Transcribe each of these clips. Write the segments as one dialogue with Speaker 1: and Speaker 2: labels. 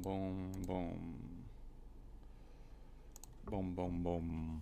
Speaker 1: boom, boom. Boom, boom, boom.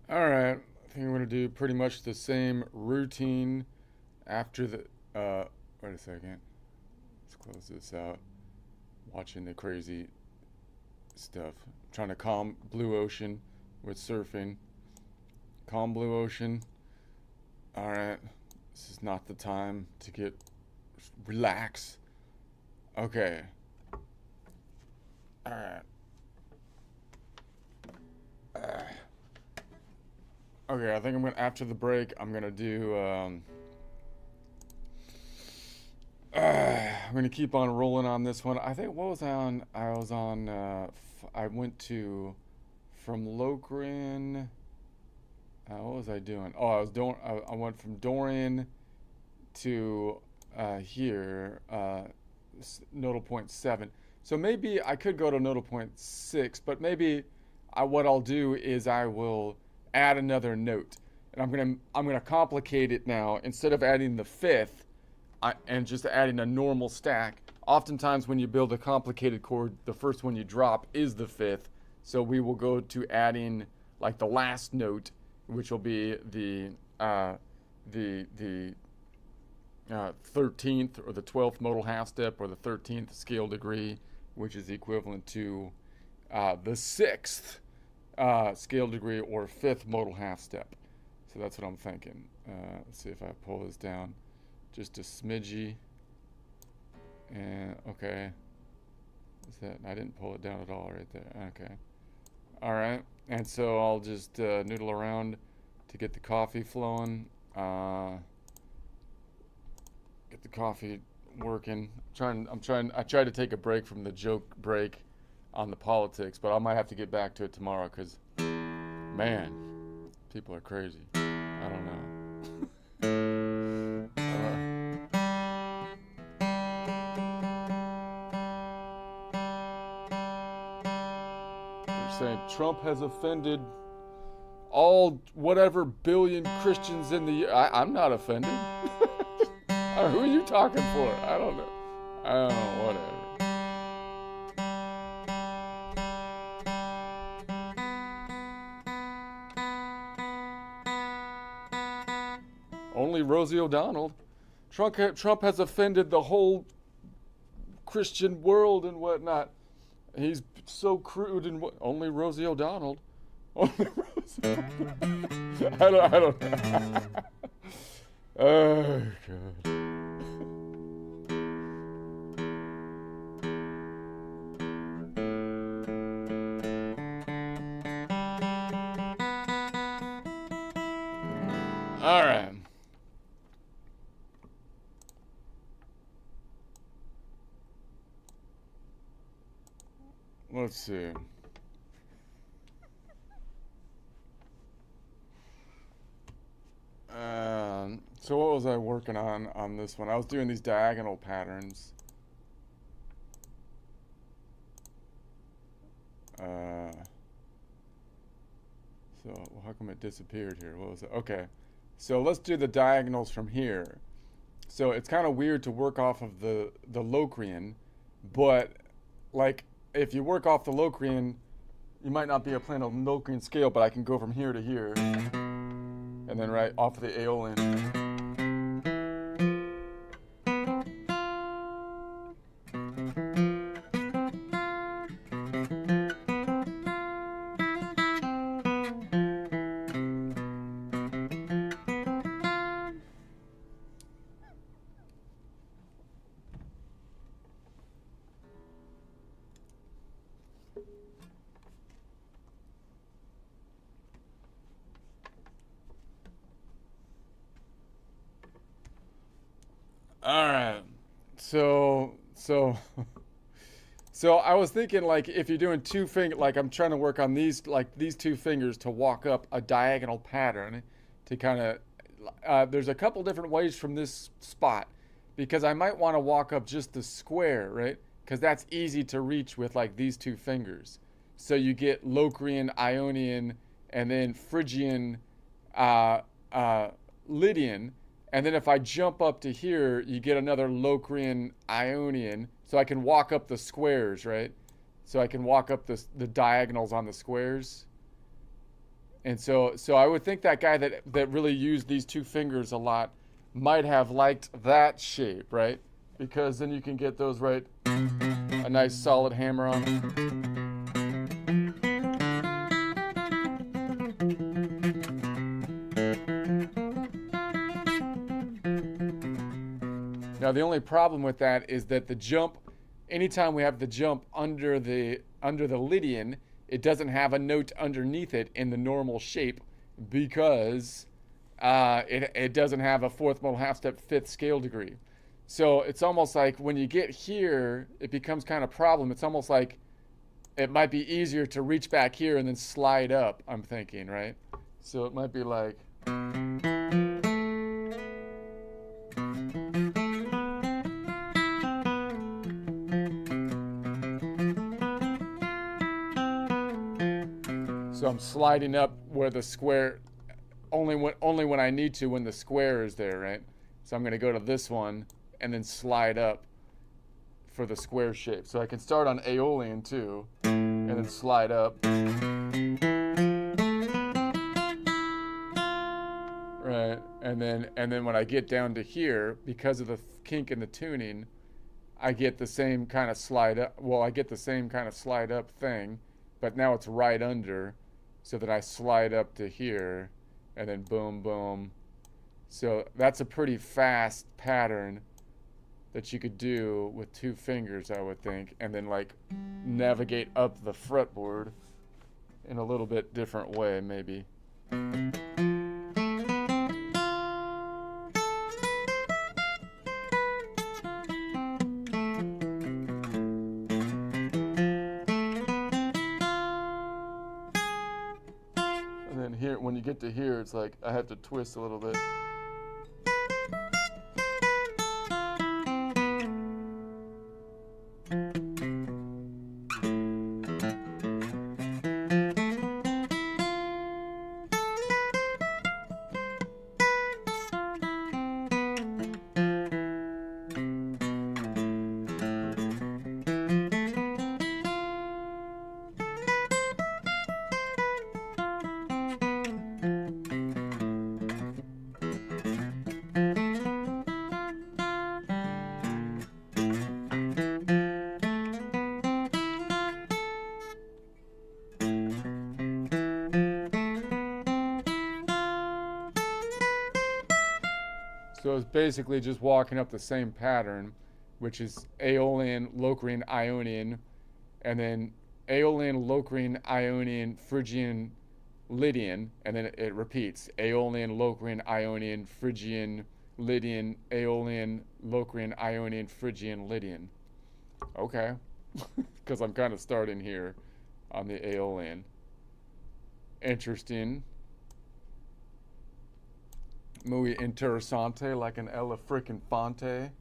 Speaker 1: Alright, I think I'm going to do pretty much the same routine after the. Wait a second. Let's close this out. Watching the crazy stuff. I'm trying to calm Blue Ocean with surfing. Calm Blue Ocean. Alright, this is not the time to get. Relax. Okay. Alright. Okay, I think I'm gonna, after the break, I'm gonna do, I'm gonna keep on rolling on this one. I think, what was I on? I was on, I went to, from Lokrin, what was I doing? Oh, I went from Dorian to, here, nodal point 7. So maybe I could go to nodal point 6, but maybe what I'll do is I will add another note, and I'm gonna complicate it now. Instead of adding the fifth and just adding a normal stack, oftentimes when you build a complicated chord, the first one you drop is the fifth. So we will go to adding like the last note, which will be the 13th or the 12th modal half step, or the 13th scale degree, which is equivalent to the 6th scale degree or 5th modal half step. So that's what I'm thinking. Let's see if I pull this down just a smidgy. And okay, is that, I didn't pull it down at all right there. Okay, all right. And so I'll just noodle around to get the coffee flowing. Get the coffee working. I tried to take a break from the joke break on the politics, but I might have to get back to it tomorrow because, man, people are crazy. I don't know. They're saying Trump has offended all whatever billion Christians in the. I'm not offended. Who are you talking for? I don't know. Whatever. Only Rosie O'Donnell. Trump has offended the whole Christian world and whatnot. He's so crude and only Rosie O'Donnell. Only Rosie O'Donnell. I don't know. Oh, God. All right. let's see. So what was I working on this one? I was doing these diagonal patterns. Uh, so how come it disappeared here? What was it? Okay. So let's do the diagonals from here. So it's kind of weird to work off of the Locrian, but like if you work off the Locrian, you might not be able to play on a Locrian scale, but I can go from here to here, and then right off of the Aeolian. All right. So so I was thinking like if you're doing two finger like I'm trying to work on these two fingers to walk up a diagonal pattern to kind of there's a couple different ways from this spot because I might want to walk up just the square, right? Because that's easy to reach with like these two fingers. So you get Locrian, Ionian, and then Phrygian, uh, uh, Lydian. And then if I jump up to here, you get another Locrian, Ionian. So I can walk up the squares, right? So I can walk up the diagonals on the squares. And so I would think that guy that really used these two fingers a lot might have liked that shape, right? Because then you can get those right, a nice solid hammer on. Now the only problem with that is that the jump, anytime we have the jump under the Lydian, it doesn't have a note underneath it in the normal shape because it doesn't have a fourth modal half step fifth scale degree. So it's almost like when you get here, it becomes kind of problem. It's almost like it might be easier to reach back here and then slide up, I'm thinking, right? So it might be like. So I'm sliding up where the square, only when I need to, when the square is there, right? So I'm going to go to this one and then slide up for the square shape. So I can start on Aeolian too, and then slide up. Right, and then when I get down to here, because of the kink in the tuning, I get the same kind of slide up. Well, I get the same kind of slide up thing, but now it's right under. So that I slide up to here and then boom, boom. So that's a pretty fast pattern that you could do with two fingers, I would think, and then like navigate up the fretboard in a little bit different way, maybe. Here, when you get to here, it's like I have to twist a little bit. So it's basically just walking up the same pattern, which is Aeolian, Locrian, Ionian, and then Aeolian, Locrian, Ionian, Phrygian, Lydian, and then it repeats Aeolian, Locrian, Ionian, Phrygian, Lydian, Aeolian, Locrian, Ionian, Phrygian, Lydian. Okay. because I'm kind of starting here on the Aeolian. Interesting. Muy interesante, like an Ella frickin' Fonte.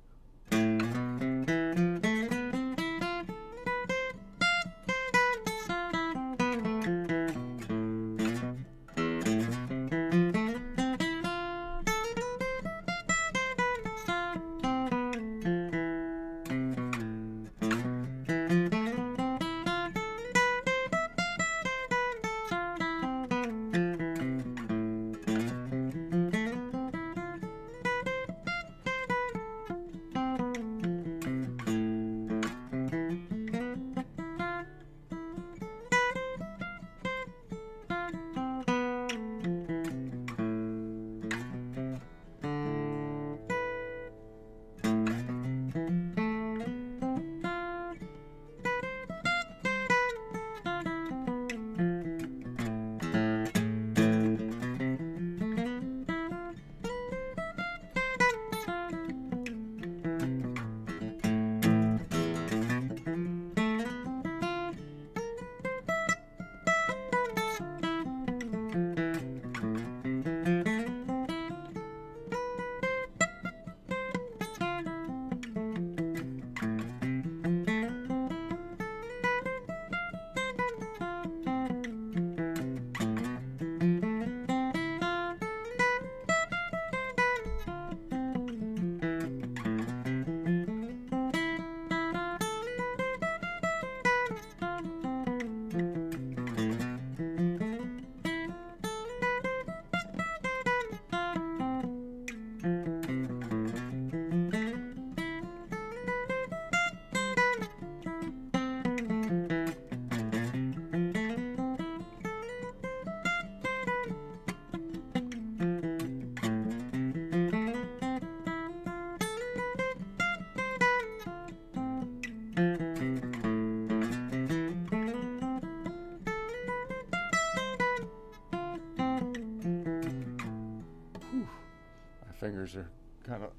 Speaker 1: Fingers are kind of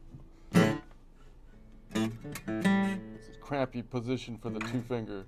Speaker 1: it's a crampy position for the two finger.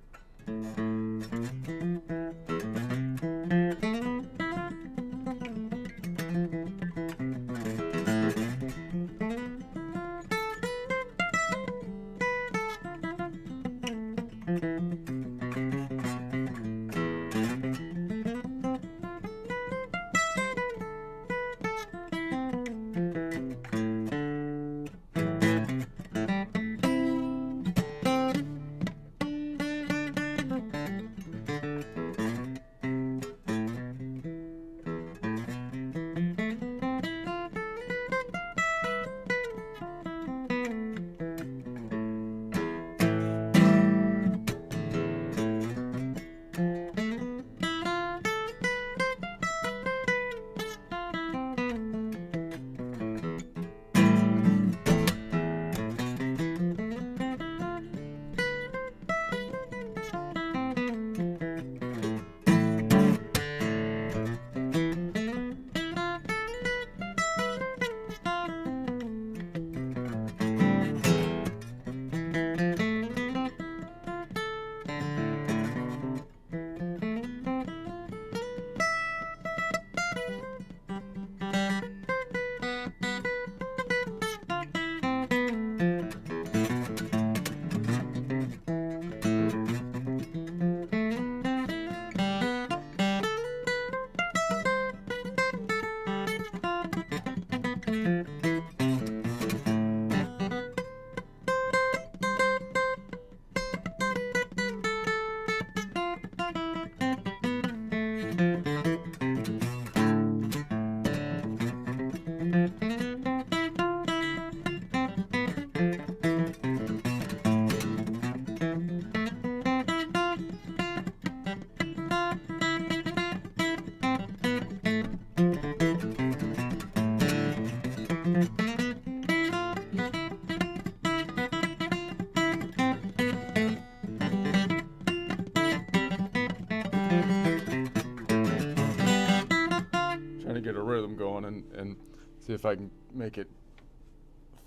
Speaker 1: Get a rhythm going and see if I can make it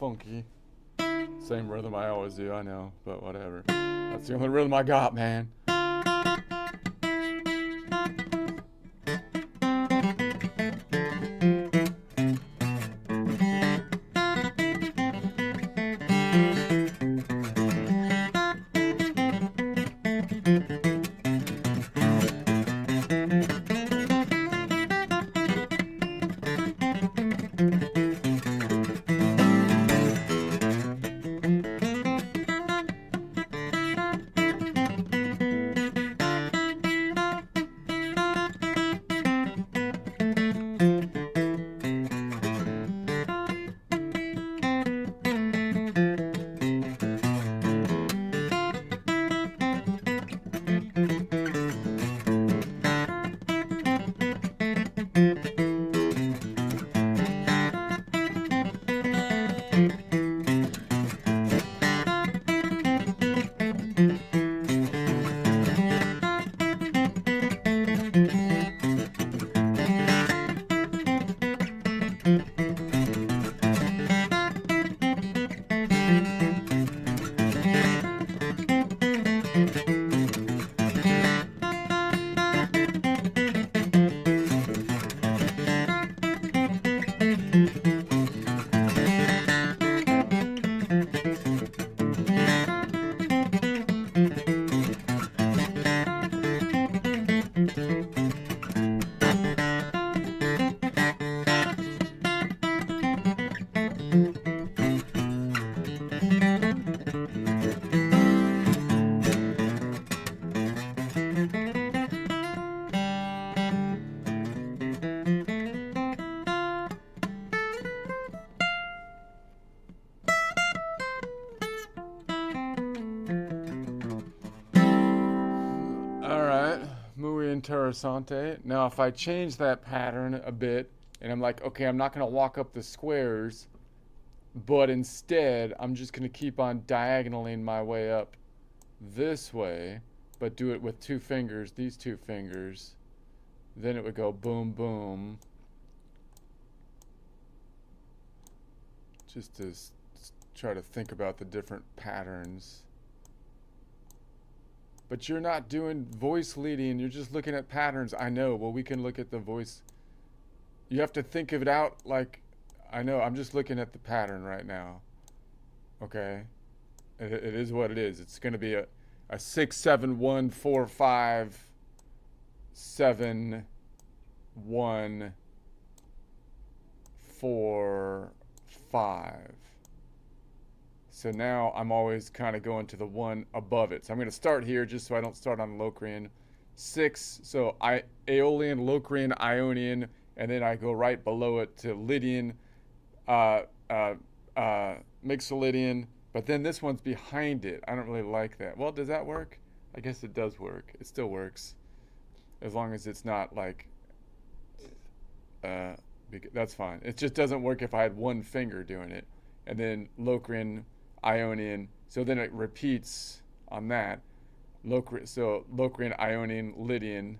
Speaker 1: funky. Same rhythm I always do, I know, but whatever. That's the only rhythm I got, man. Alright, muy interesante. Now, if I change that pattern a bit, and I'm like, okay, I'm not going to walk up the squares, but instead, I'm just going to keep on diagonaling my way up this way, but do it with two fingers, these two fingers. Then it would go boom, boom. Just to try to think about the different patterns. But you're not doing voice leading, you're just looking at patterns. I know, well, we can look at the voice. You have to think of it out like, I know, I'm just looking at the pattern right now. Okay? It is what it is. It's going to be a 6, 7, 1, 4, 5, 7, 1, 4, 5. So now I'm always kind of going to the one above it. So I'm going to start here just so I don't start on Locrian. 6, so Aeolian, Locrian, Ionian, and then I go right below it to Lydian, Mixolydian, but then this one's behind it. I don't really like that. Well, does that work? I guess it does work. It still works. As long as it's not like, that's fine. It just doesn't work if I had one finger doing it. And then Locrian, Ionian, so then it repeats on that. So Locrian, Ionian, Lydian,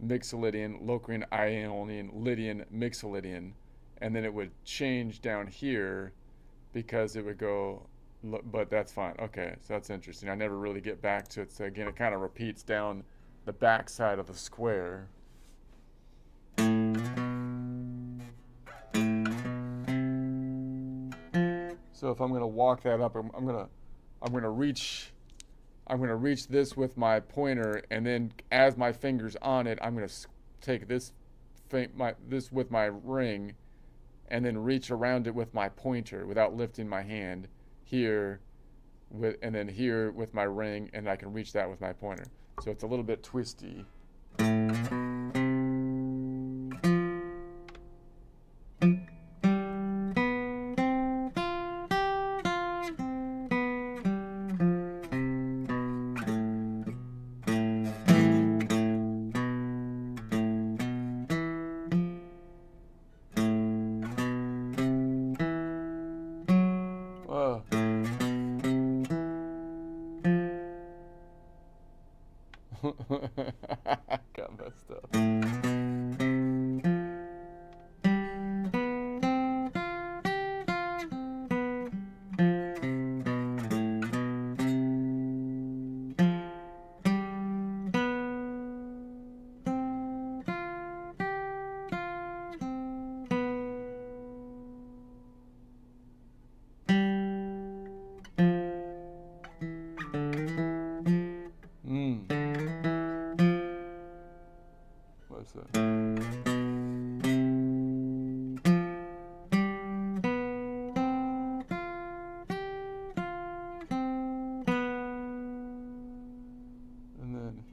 Speaker 1: Mixolydian, Locrian, Ionian, Lydian, Mixolydian, and then it would change down here because it would go, but that's fine. Okay, so that's interesting. I never really get back to it. So again, it kind of repeats down the back side of the square. So if I'm going to walk that up, I'm going to reach this with my pointer, and then as my finger's on it, I'm going to take this with my ring, and then reach around it with my pointer without lifting my hand here, and then here with my ring, and I can reach that with my pointer. So it's a little bit twisty. Got messed up. So. And then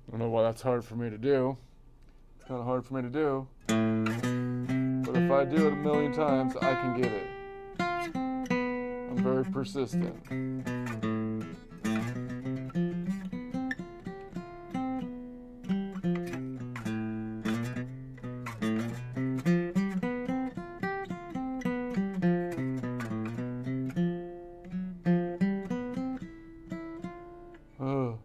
Speaker 1: I don't know why that's hard for me to do. It's kind of hard for me to do. But if I do it a million times, I can get it. I'm very persistent. Oh.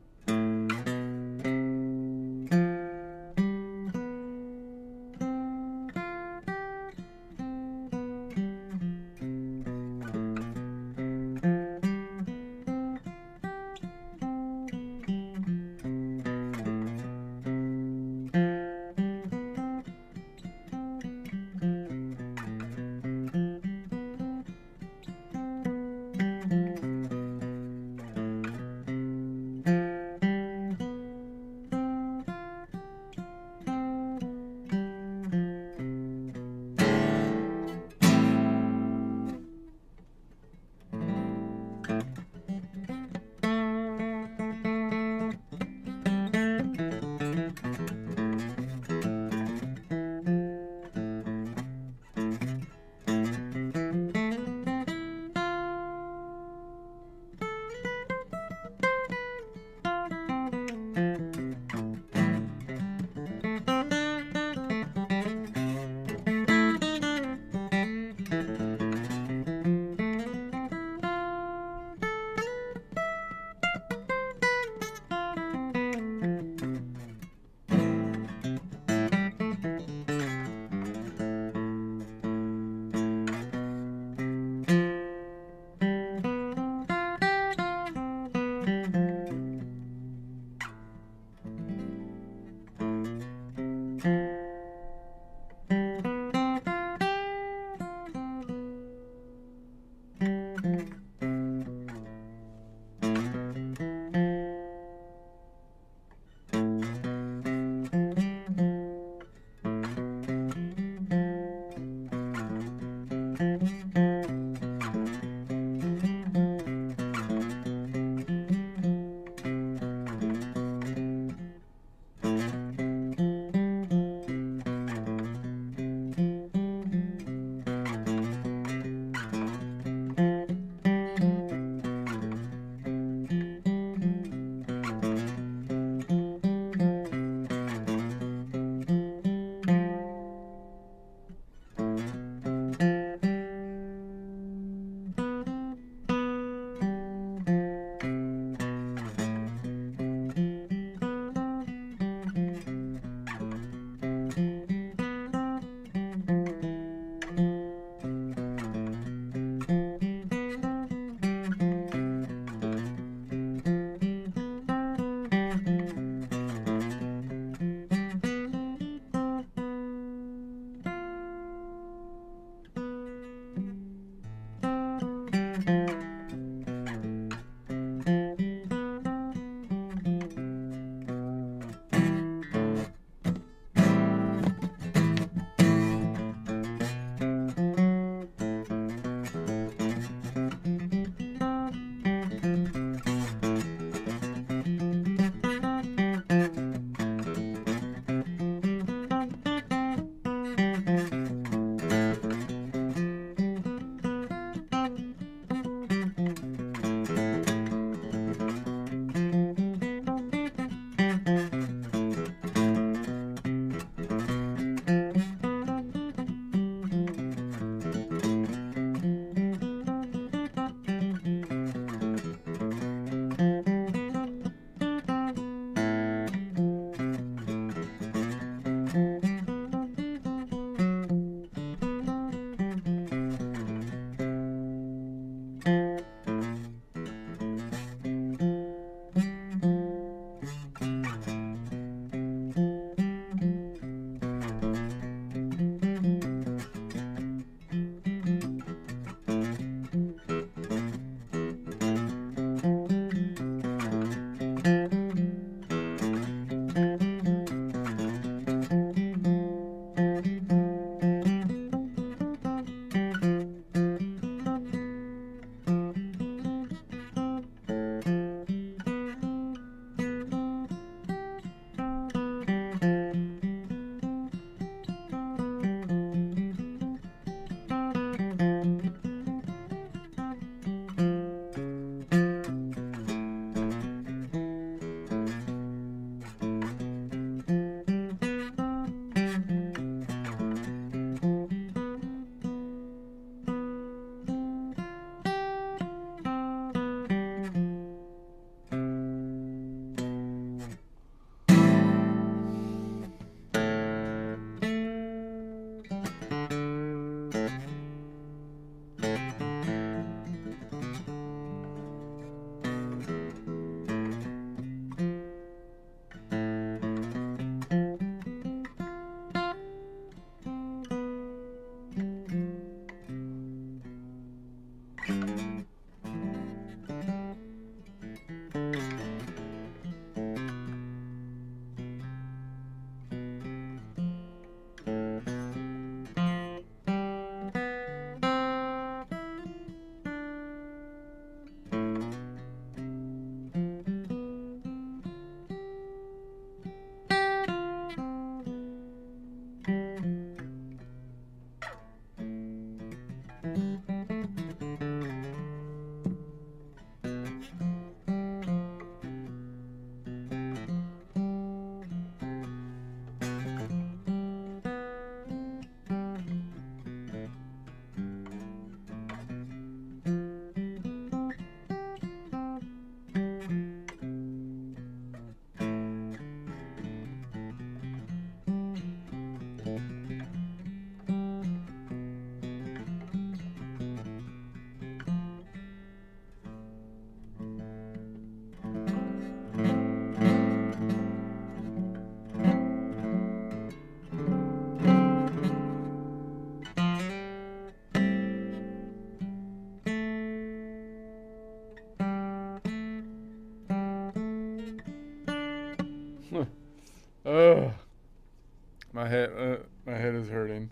Speaker 1: is hurting.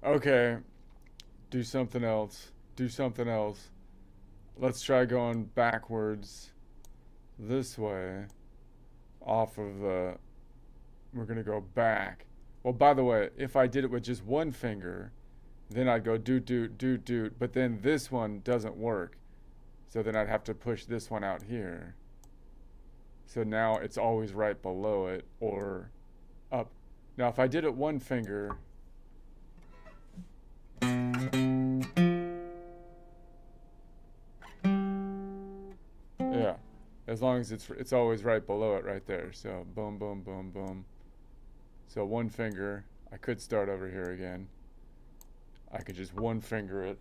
Speaker 1: Okay, do something else. Do something else. Let's try going backwards this way off of the... We're going to go back. Well, by the way, if I did it with just one finger, then I'd go doot, doot, doot, doot. But then this one doesn't work. So then I'd have to push this one out here. So now it's always right below it or up. Now, if I did it one finger... Yeah, as long as it's always right below it right there. So boom, boom, boom, boom. So one finger. I could start over here again. I could just one finger it.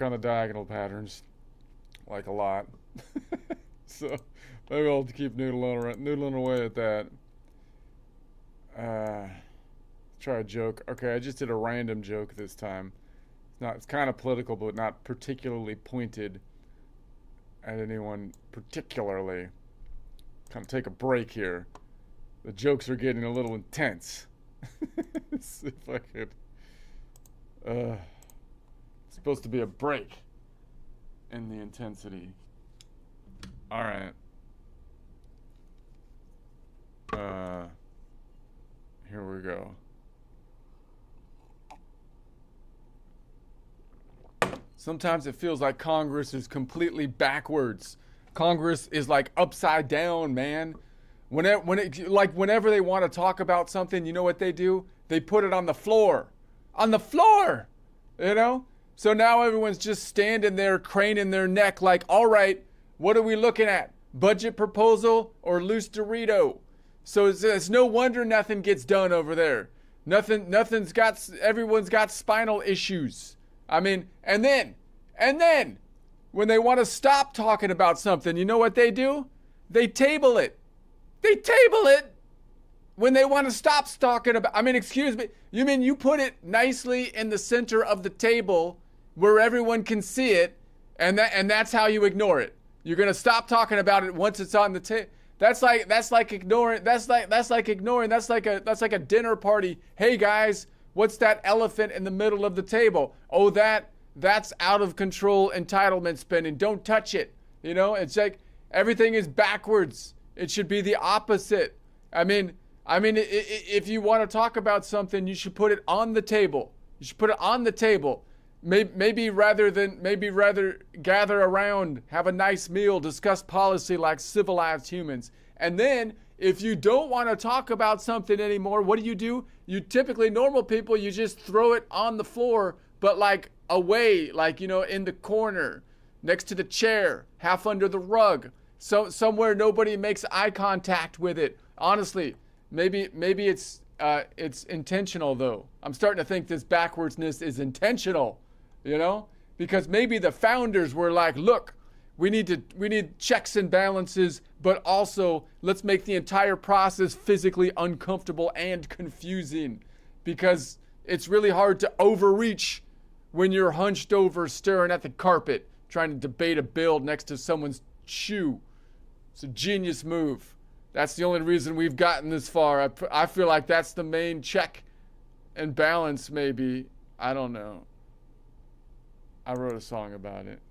Speaker 1: on the diagonal patterns, like a lot. So maybe I'll keep noodling away at that. Try a joke. Okay, I just did a random joke this time. It's kind of political, but not particularly pointed at anyone particularly. Kind of take a break here. The jokes are getting a little intense. Let's see if I could. It's supposed to be a break in the intensity. All right. Here we go. Sometimes it feels like Congress is completely backwards. Congress is like upside down, man. Whenever they want to talk about something, you know what they do? They put it on the floor. On the floor! You know? So now everyone's just standing there, craning their neck like, all right, what are we looking at? Budget proposal or loose Dorito? So it's no wonder nothing gets done over there. Everyone's got spinal issues. I mean, and then, when they want to stop talking about something, you know what they do? They table it. They table it when they want to stop talking about, I mean, excuse me, you mean you put it nicely in the center of the table where everyone can see it, and that's how you ignore it. You're going to stop talking about it once it's on the table. That's like ignoring a dinner party. Hey guys, what's that elephant in the middle of the table? Oh, that's out of control entitlement spending. Don't touch it. You know, it's like everything is backwards. It should be the opposite. I mean, if you want to talk about something, you should put it on the table. You should put it on the table. Maybe rather gather around, have a nice meal, discuss policy like civilized humans. And then if you don't want to talk about something anymore, what do? You typically, normal people, you just throw it on the floor, but like away, like, you know, in the corner, next to the chair, half under the rug, so somewhere nobody makes eye contact with it. Honestly, maybe it's intentional though. I'm starting to think this backwardsness is intentional. You know, because maybe the founders were like, look, we need checks and balances, but also let's make the entire process physically uncomfortable and confusing, because it's really hard to overreach when you're hunched over staring at the carpet trying to debate a bill next to someone's shoe. It's a genius move. That's the only reason we've gotten this far. I feel like that's the main check and balance, maybe. I don't know. I wrote a song about it.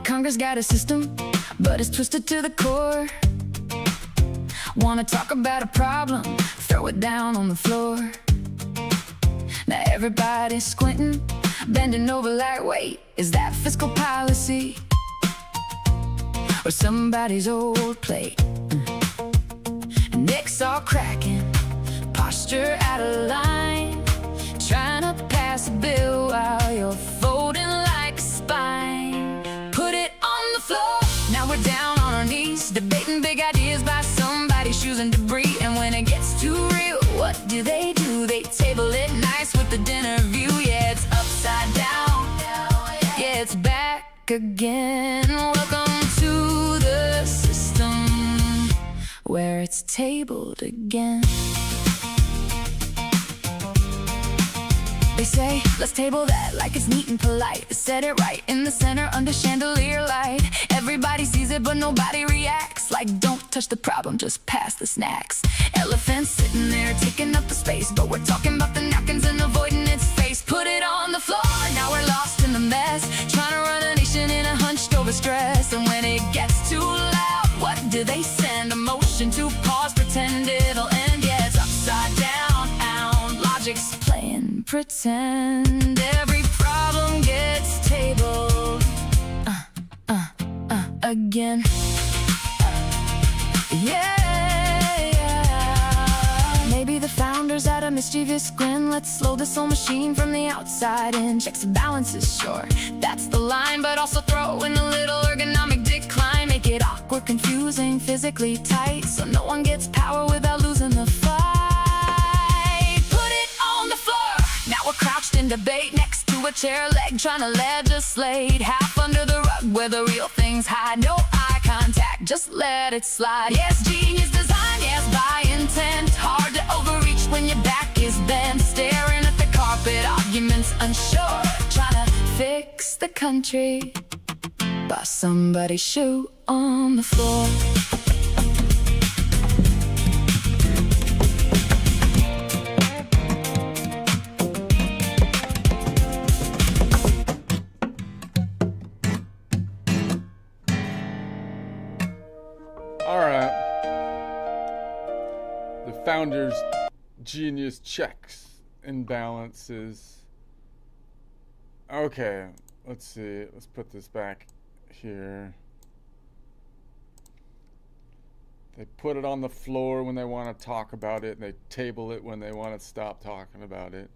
Speaker 2: Congress got a system, but it's twisted to the core. Wanna talk about a problem, throw it down on the floor. Now everybody's squinting, bending over like, wait, is that fiscal policy? Or somebody's old plate? And necks all cracking, posture out of line, trying to pass a bill while you're folding like a spine. Put it on the floor, now we're down on our knees, debating big ideas by somebody's shoes and debris. And when it gets too real, what do? They table it nice with the dinner view. Yeah, it's upside down, yeah, it's back again. Welcome to the system where it's tabled again. They say, let's table that like it's neat and polite. Set it right in the center under chandelier light. Everybody sees it, but nobody reacts. Like, don't touch the problem, just pass the snacks. Elephant sitting there taking up the space, but we're talking about the napkins and avoiding its face. Put it on the floor, now we're lost in the mess, trying to run a nation in a hunched over stress. And when it gets too loud, what do? They send a motion to pause, pretend it'll end. Yeah, it's upside down, logic's playing pretend. Every problem gets tabled again. Yeah. Maybe the founders had a mischievous grin. Let's slow this old machine from the outside in. Checks and balances, sure, that's the line, but also throw in a little ergonomic decline. Make it awkward, confusing, physically tight, so no one gets power without losing the fight. Put it on the floor. Now we're crouched in debate next to a chair leg, trying to legislate. Half under the rug where the real things hide. No eye contact, just let it slide. Yes, genius design, yes, by intent. Hard to overreach when your back is bent. Staring at the carpet, arguments unsure. Trying to fix the country by somebody's shoe on the floor.
Speaker 1: Alright. The founder's genius checks and balances. Okay, let's see. Let's put this back here. They put it on the floor when they want to talk about it, and they table it when they want to stop talking about it.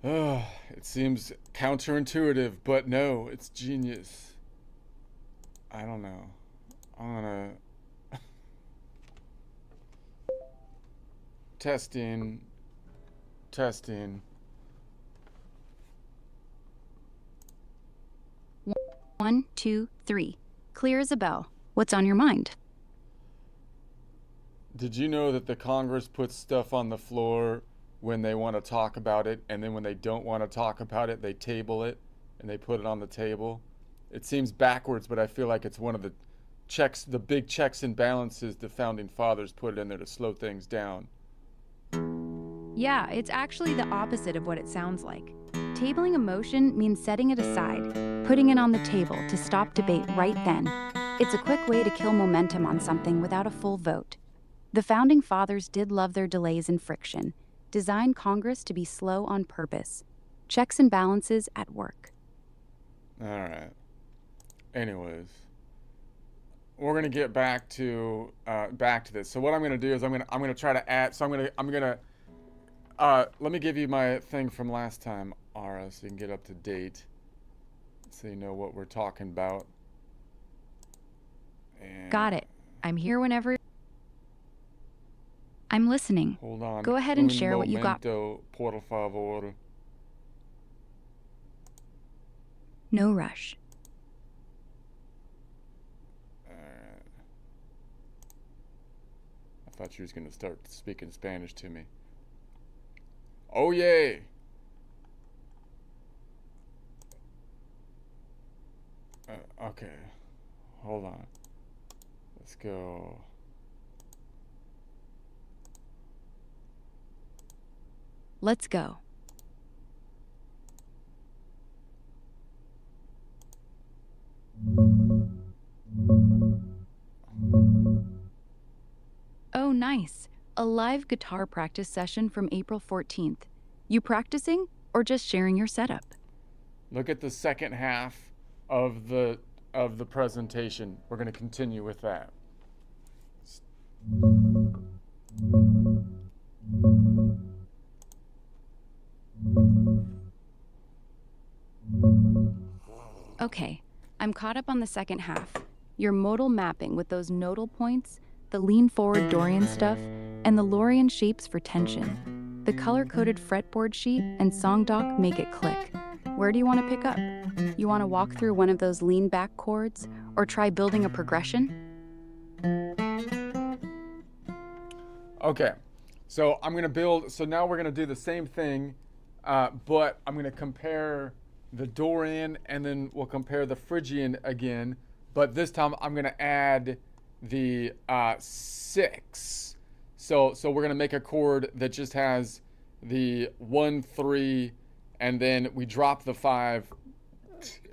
Speaker 1: It seems counterintuitive, but no, it's genius. I don't know. I'm gonna testing.
Speaker 3: 1, 2, 3. Clear as a bell. What's on your mind?
Speaker 1: Did you know that the Congress puts stuff on the floor when they want to talk about it, and then when they don't want to talk about it, they table it and they put it on the table? It seems backwards, but I feel like it's one of the checks, the big checks and balances the founding fathers put in there to slow things down.
Speaker 3: Yeah, it's actually the opposite of what it sounds like. Tabling a motion means setting it aside, putting it on the table to stop debate right then. It's a quick way to kill momentum on something without a full vote. The founding fathers did love their delays and friction, designed Congress to be slow on purpose. Checks and balances at work.
Speaker 1: All right. Anyways, we're gonna get back to this. So what I'm gonna do is I'm gonna try to add. So I'm gonna let me give you my thing from last time, Ara, so you can get up to date, so you know what we're talking about. And
Speaker 3: Got it. I'm here whenever. I'm listening.
Speaker 1: hold on.
Speaker 3: Go ahead and
Speaker 1: Un
Speaker 3: share what you got.
Speaker 1: momento, por favor.
Speaker 3: No rush.
Speaker 1: I thought she was gonna start speaking Spanish to me. Oh yay! Okay, hold on. Let's go.
Speaker 3: Let's go. Oh, nice. A live guitar practice session from April 14th. You practicing or just sharing your setup?
Speaker 1: Look at the second half of the presentation. We're gonna continue with that.
Speaker 3: Okay, I'm caught up on the second half. Your modal mapping with those nodal points, the lean forward Dorian stuff, and the Lorien shapes for tension. The color-coded fretboard sheet and song doc make it click. Where do you want to pick up? You want to walk through one of those lean back chords, or try building a progression?
Speaker 1: Okay, so I'm gonna build. So now we're gonna do the same thing, but I'm gonna compare the Dorian, and then we'll compare the Phrygian again. But this time I'm gonna add the 6. So we're gonna make a chord that just has the 1, 3, and then we drop the 5.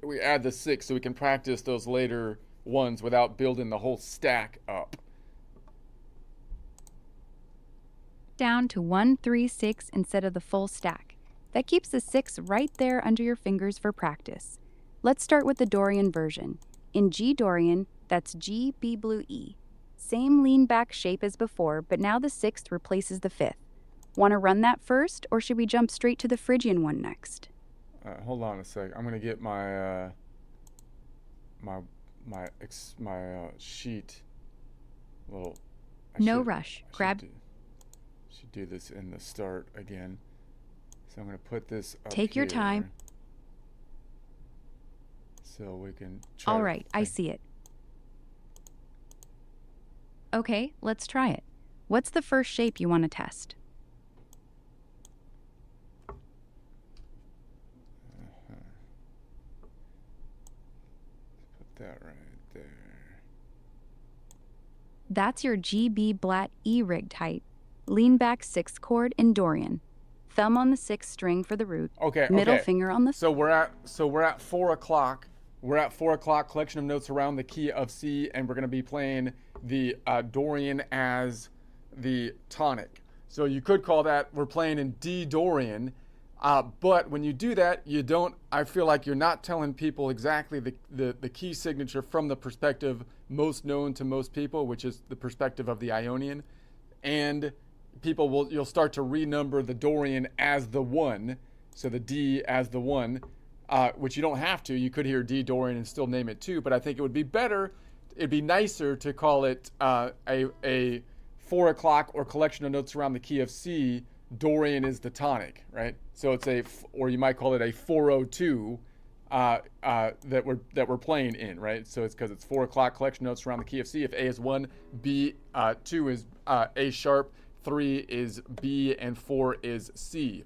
Speaker 1: We add the 6 so we can practice those later ones without building the whole stack up.
Speaker 3: Down to 1, 3, 6 instead of the full stack. That keeps the 6 right there under your fingers for practice. Let's start with the Dorian version. In G Dorian, that's G, B blue, E. Same lean back shape as before, but now the 6th replaces the 5th. Want to run that first, or should we jump straight to the Phrygian one next?
Speaker 1: Hold on a sec. I'm gonna get my sheet. Well,
Speaker 3: No rush.
Speaker 1: Should do this in the start again. So I'm gonna put this up
Speaker 3: Take your
Speaker 1: here
Speaker 3: time.
Speaker 1: so we can try.
Speaker 3: All right, I see it. Okay, let's try it. What's the first shape you want to test?
Speaker 1: Put that right there.
Speaker 3: That's your GB Blatt E rigged height. Lean back 6th chord in Dorian. Thumb on the 6th string for the root.
Speaker 1: Okay.
Speaker 3: Middle
Speaker 1: okay.
Speaker 3: finger on the.
Speaker 1: So we're at 4 o'clock. We're at 4 o'clock. Collection of notes around the key of C, and we're going to be playing the Dorian as the tonic. So you could call that we're playing in D Dorian, but when you do that, you don't. I feel like you're not telling people exactly the key signature from the perspective most known to most people, which is the perspective of the Ionian, and you'll start to renumber the Dorian as the 1, so the D as the 1. Which you don't have to. You could hear D Dorian and still name it 2, but I think it would be better, it'd be nicer to call it a 4 o'clock or collection of notes around the key of C. Dorian is the tonic, right? So it's or you might call it a 402 that we're playing in, right? So it's because it's 4 o'clock collection of notes around the key of C. If A is 1, B 2 is A sharp, 3 is B, and 4 is C.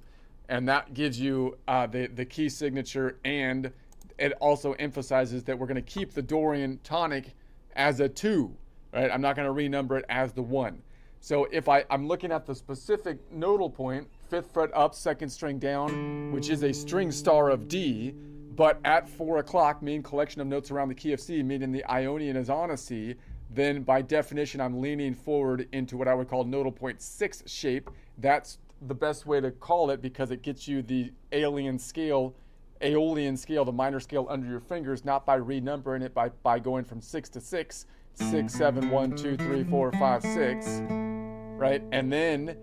Speaker 1: And that gives you the key signature, and it also emphasizes that we're going to keep the Dorian tonic as a 2, right? I'm not going to renumber it as the 1. So if I'm looking at the specific nodal point, 5th fret up, 2nd string down, which is a string star of D, but at 4 o'clock, meaning collection of notes around the key of C, meaning the Ionian is on a C, then by definition, I'm leaning forward into what I would call nodal point 6 shape. That's the best way to call it because it gets you the Aeolian scale, the minor scale under your fingers, not by renumbering it by going from 6 to 6, 6, 7, 1, 2, 3, 4, 5, 6, right? And then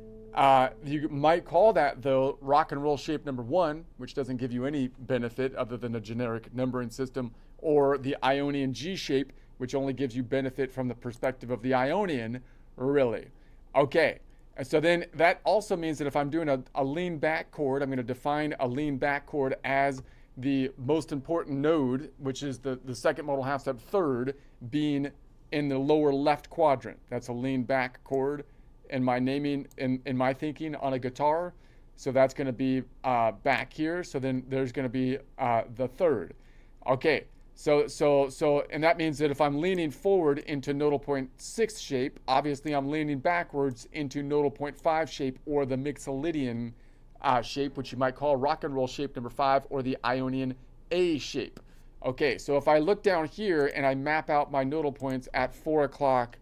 Speaker 1: you might call that though rock and roll shape number 1, which doesn't give you any benefit other than a generic numbering system, or the Ionian G shape, which only gives you benefit from the perspective of the Ionian, really. Okay. And so then that also means that if I'm doing a lean back chord, I'm going to define a lean back chord as the most important node, which is the second modal half step, 3rd, being in the lower left quadrant. That's a lean back chord in my naming, in my thinking on a guitar. So that's going to be back here. So then there's going to be the 3rd. Okay. So, and that means that if I'm leaning forward into nodal point 6 shape, obviously I'm leaning backwards into nodal point 5 shape, or the Mixolydian shape, which you might call rock and roll shape number 5, or the Ionian A shape. Okay, so if I look down here and I map out my nodal points at 4 o'clock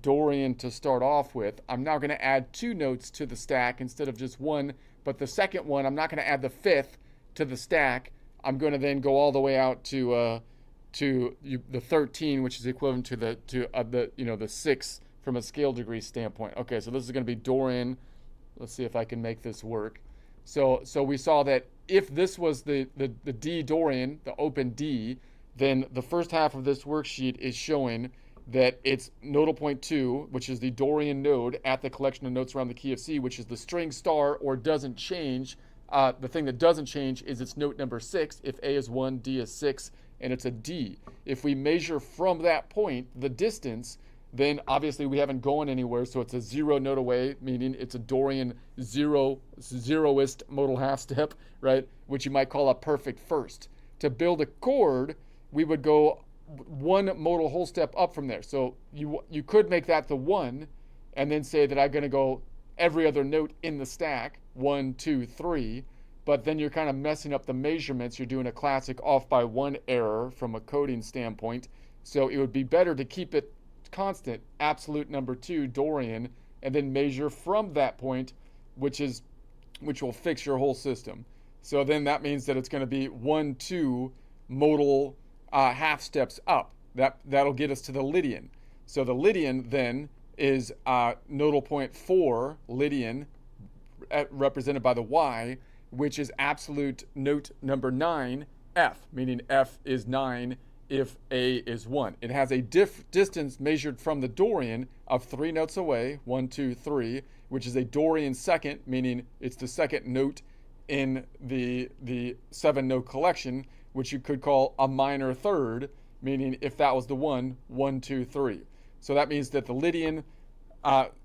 Speaker 1: Dorian to start off with, I'm now going to add 2 notes to the stack instead of just 1, but the second one, I'm not going to add the 5th to the stack. I'm going to then go all the way out to the 13, which is equivalent to the 6 from a scale degree standpoint. Okay, so this is going to be Dorian. Let's see if I can make this work. So we saw that if this was the D Dorian, the open D, then the first half of this worksheet is showing that it's nodal point 2, which is the Dorian node at the collection of notes around the key of C, which is the string star or doesn't change. The thing that doesn't change is its note number 6. If A is 1, D is 6, and it's a D. If we measure from that point the distance, then obviously we haven't gone anywhere, so it's a 0 note away, meaning it's a Dorian zeroist modal half step, right? Which you might call a perfect first. To build a chord, we would go 1 modal whole step up from there. So you could make that the 1, and then say that I'm going to go every other note in the stack, 1, 2, 3. But then you're kind of messing up the measurements. You're doing a classic off by 1 error from a coding standpoint. So it would be better to keep it constant, absolute number 2, Dorian, and then measure from that point, which will fix your whole system. So then that means that it's going to be 1, 2 modal half steps up. That'll get us to the Lydian. So the Lydian then is nodal point 4, Lydian, represented by the Y, which is absolute note number 9, F, meaning F is 9 if A is 1. It has a distance measured from the Dorian of 3 notes away, 1, 2, 3, which is a Dorian second, meaning it's the second note in the 7-note collection, which you could call a minor third, meaning if that was the 1, 1, 2, 3. So that means that the Lydian,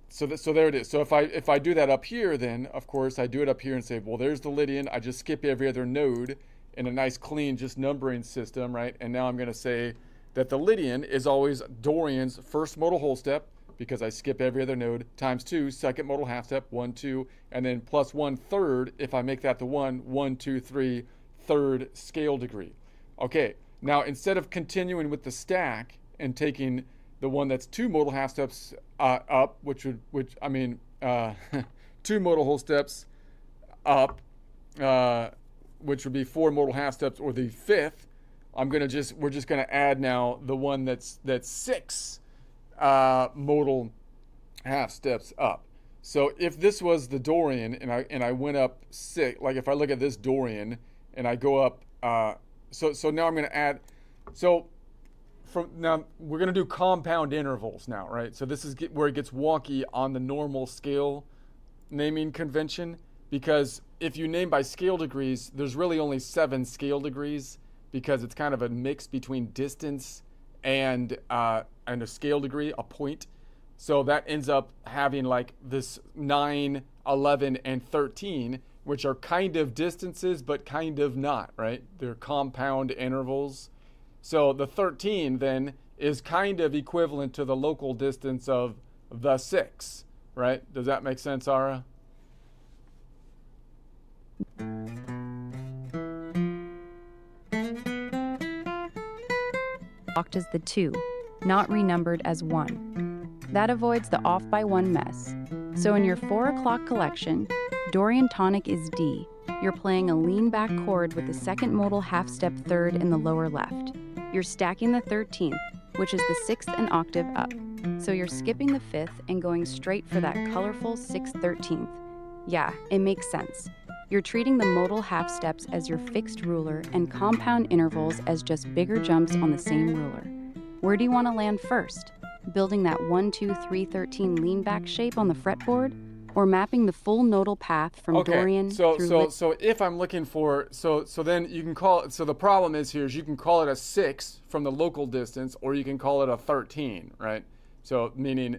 Speaker 1: so there it is. So if I do that up here, then of course I do it up here and say, well, there's the Lydian. I just skip every other node in a nice clean just numbering system, right? And now I'm going to say that the Lydian is always Dorian's first modal whole step, because I skip every other node, times 2, second modal half step, 1, 2, and then plus 1 third, if I make that the 1, 1, 2, 3, third scale degree. Okay, now instead of continuing with the stack and taking the one that's 2 modal half steps up, which 2 modal whole steps up, which would be 4 modal half steps, or the 5th, we're just gonna add now the one that's 6 modal half steps up. So if this was the Dorian and I went up 6, like if I look at this Dorian and I go up, so now I'm going to add, so from now we're going to do compound intervals now, right? So this is where it gets wonky on the normal scale naming convention, because if you name by scale degrees, there's really only 7 scale degrees, because it's kind of a mix between distance and a scale degree, a point. So that ends up having like this 9, 11, and 13, which are kind of distances, but kind of not, right? They're compound intervals. So the 13 then is kind of equivalent to the local distance of the 6, right? Does that make sense, Ara?
Speaker 3: Locked as the 2, not renumbered as 1. That avoids the off by 1 mess. So in your 4 o'clock collection, Dorian tonic is D. You're playing a lean back chord with the second modal half step third in the lower left. You're stacking the 13th, which is the 6th an octave up. So you're skipping the 5th and going straight for that colorful 6th 13th. Yeah, it makes sense. You're treating the modal half steps as your fixed ruler and compound intervals as just bigger jumps on the same ruler. Where do you want to land first? Building that 1, 2, 3, 13 lean back shape on the fretboard, or mapping the full nodal path from Dorian through
Speaker 1: so if I'm looking for, so then you can call it, so the problem is here is you can call it a 6 from the local distance, or you can call it a 13, right? So meaning,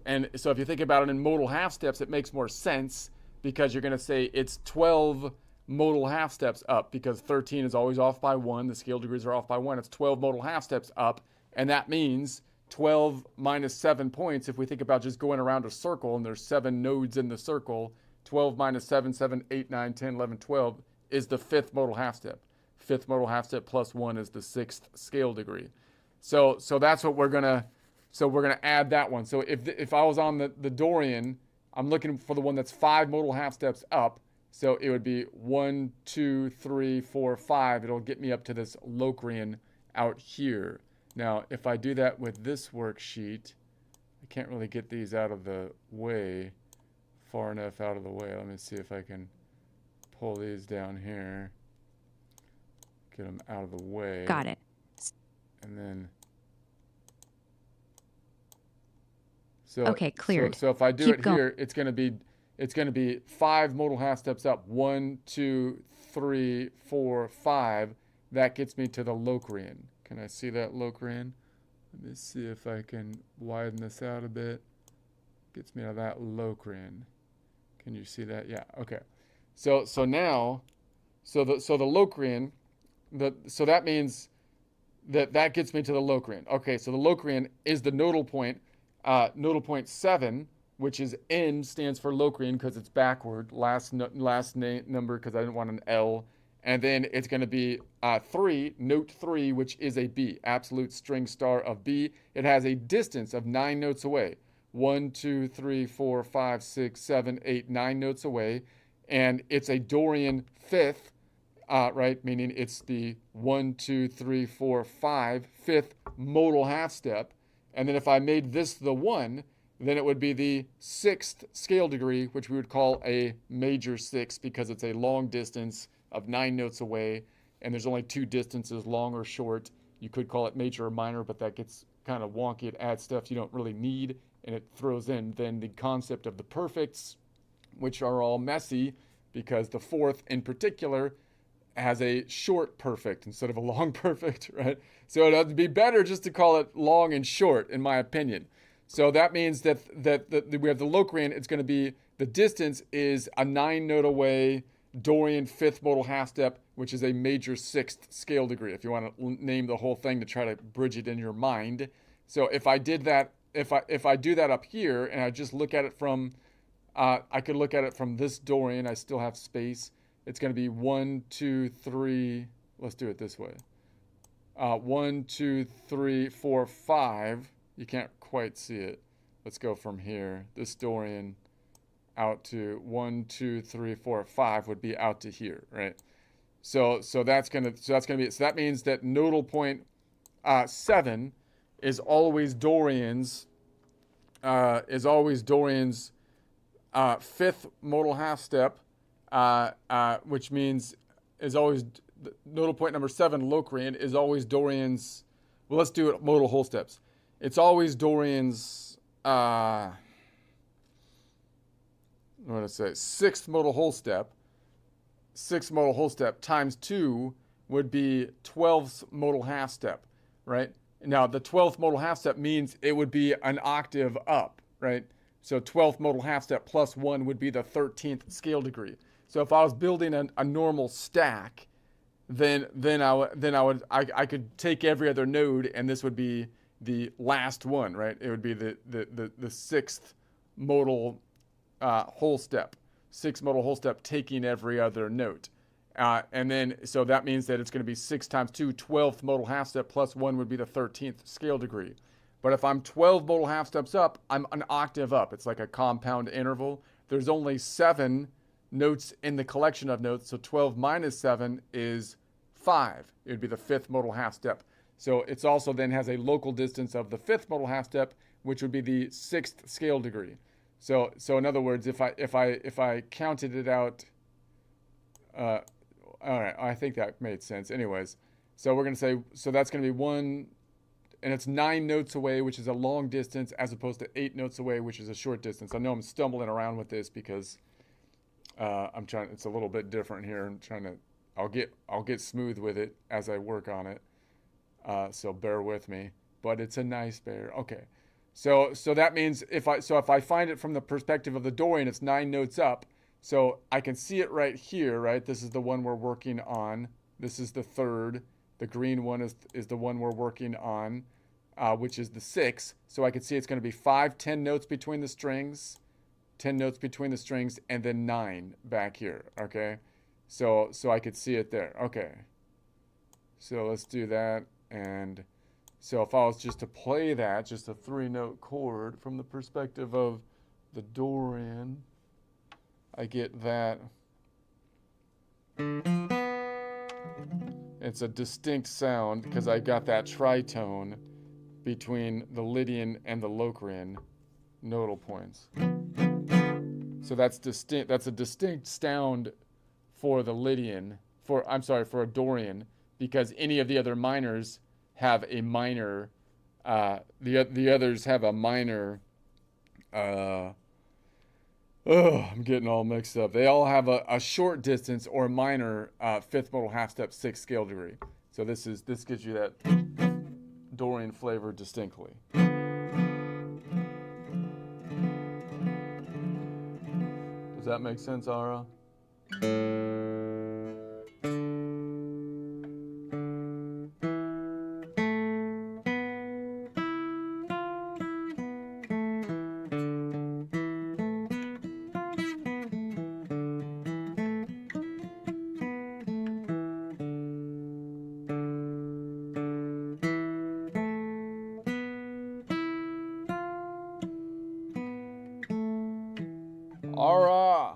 Speaker 1: and so if you think about it in modal half steps, it makes more sense, because you're going to say it's 12 modal half steps up, because 13 is always off by 1. The scale degrees are off by 1. It's 12 modal half steps up, and that means 12 minus 7 points. If we think about just going around a circle and there's 7 nodes in the circle, 12 minus 7, 7, 8, 9, 10, 11, 12 is the 5th modal half step. 5th modal half step plus 1 is the 6th scale degree. So that's what we're going to add that one. So if I was on the Dorian, I'm looking for the one that's 5 modal half steps up. So it would be 1, 2, 3, 4, 5. It'll get me up to this Locrian out here. Now, if I do that with this worksheet, I can't really get these out of the way, far enough out of the way. Let me see if I can pull these down here, get them out of the way.
Speaker 3: Got it.
Speaker 1: And then,
Speaker 3: okay, cleared.
Speaker 1: So if I do
Speaker 3: Keep
Speaker 1: it
Speaker 3: going.
Speaker 1: here, it's going to be 5 modal half steps up. 1, 2, 3, 4, 5. That gets me to the Locrian. Can I see that Locrian? Let me see if I can widen this out a bit. Gets me to that Locrian. Can you see that? Yeah. Okay. So now, the Locrian, so that means that gets me to the Locrian. Okay. So the Locrian is the nodal point 7, which is N stands for Locrian because it's backward. Last number because I didn't want an L. And then it's going to be 3, note 3, which is a B, absolute string star of B. It has a distance of 9 notes away. 1, 2, 3, 4, 5, 6, 7, 8, 9 notes away. And it's a Dorian 5th, right? Meaning it's the 1, 2, 3, 4, 5, 5th modal half step. And then if I made this the 1, then it would be the 6th scale degree, which we would call a major 6 because it's a long distance of 9 notes away, and there's only 2 distances, long or short. You could call it major or minor, but that gets kind of wonky. It adds stuff you don't really need, and it throws in then the concept of the perfects, which are all messy because the 4th in particular has a short perfect instead of a long perfect, right? So it'd be better just to call it long and short, in my opinion. So that means that we have the Locrian. It's going to be, the distance is a 9 note away Dorian 5th modal half step, which is a major 6th scale degree, if you want to name the whole thing to try to bridge it in your mind. So if I did that, if I do that up here and I just look at it from, I could look at it from this Dorian. I still have space. It's going to be 1, 2, 3. Let's do it this way. 1, 2, 3, 4, 5. You can't quite see it. Let's go from here. This Dorian out to 1, 2, 3, 4, 5 would be out to here, right? So that means that nodal point 7 is always Dorian's 5th modal half step, which means is always nodal point number 7 Locrian is always Dorian's. Well, let's do it modal whole steps. It's always Dorian's, what did I say? 6th modal whole step. 6th modal whole step times 2 would be 12th modal half step, right? Now, the 12th modal half step means it would be an octave up, right? So 12th modal half step plus 1 would be the 13th scale degree. So if I was building a normal stack, then I could take every other node, and this would be the last one, right? It would be the 6th modal whole step, 6th modal whole step, taking every other note. And then, so that means that it's going to be 6 times 2, 12th modal half step plus 1 would be the 13th scale degree. But if I'm 12 modal half steps up, I'm an octave up. It's like a compound interval. There's only 7 notes in the collection of notes, so 12 minus 7 is 5. It would be the 5th modal half step. So it's also then has a local distance of the 5th modal half step, which would be the 6th scale degree. So in other words, if I counted it out, all right, I think that made sense. Anyways, so we're gonna say, so that's gonna be 1, and it's 9 notes away, which is a long distance, as opposed to 8 notes away, which is a short distance. I know I'm stumbling around with this because I'm trying. It's a little bit different here. I'm trying to. I'll get smooth with it as I work on it. So bear with me. But it's a nice bear. Okay. So that means if I find it from the perspective of the Dorian, it's 9 notes up. So I can see it right here, right? This is the one we're working on. This is the 3rd. The green one is the one we're working on, which is the 6. So I can see it's going to be 5, 10 notes between the strings, 10 notes between the strings, and then 9 back here, okay? So I could see it there. Okay. So let's do that. And so if I was just to play that, just a 3-note chord from the perspective of the Dorian, I get that. It's a distinct sound because I got that tritone between the Lydian and the Locrian nodal points. So that's distinct. That's a distinct sound for the Lydian, for a Dorian, because any of the other minors have a minor. The others have a minor. I'm getting all mixed up. They all have a short distance or minor 5th modal half step 6th scale degree. So this gives you that Dorian flavor distinctly. Does that make sense, Ara? Ara!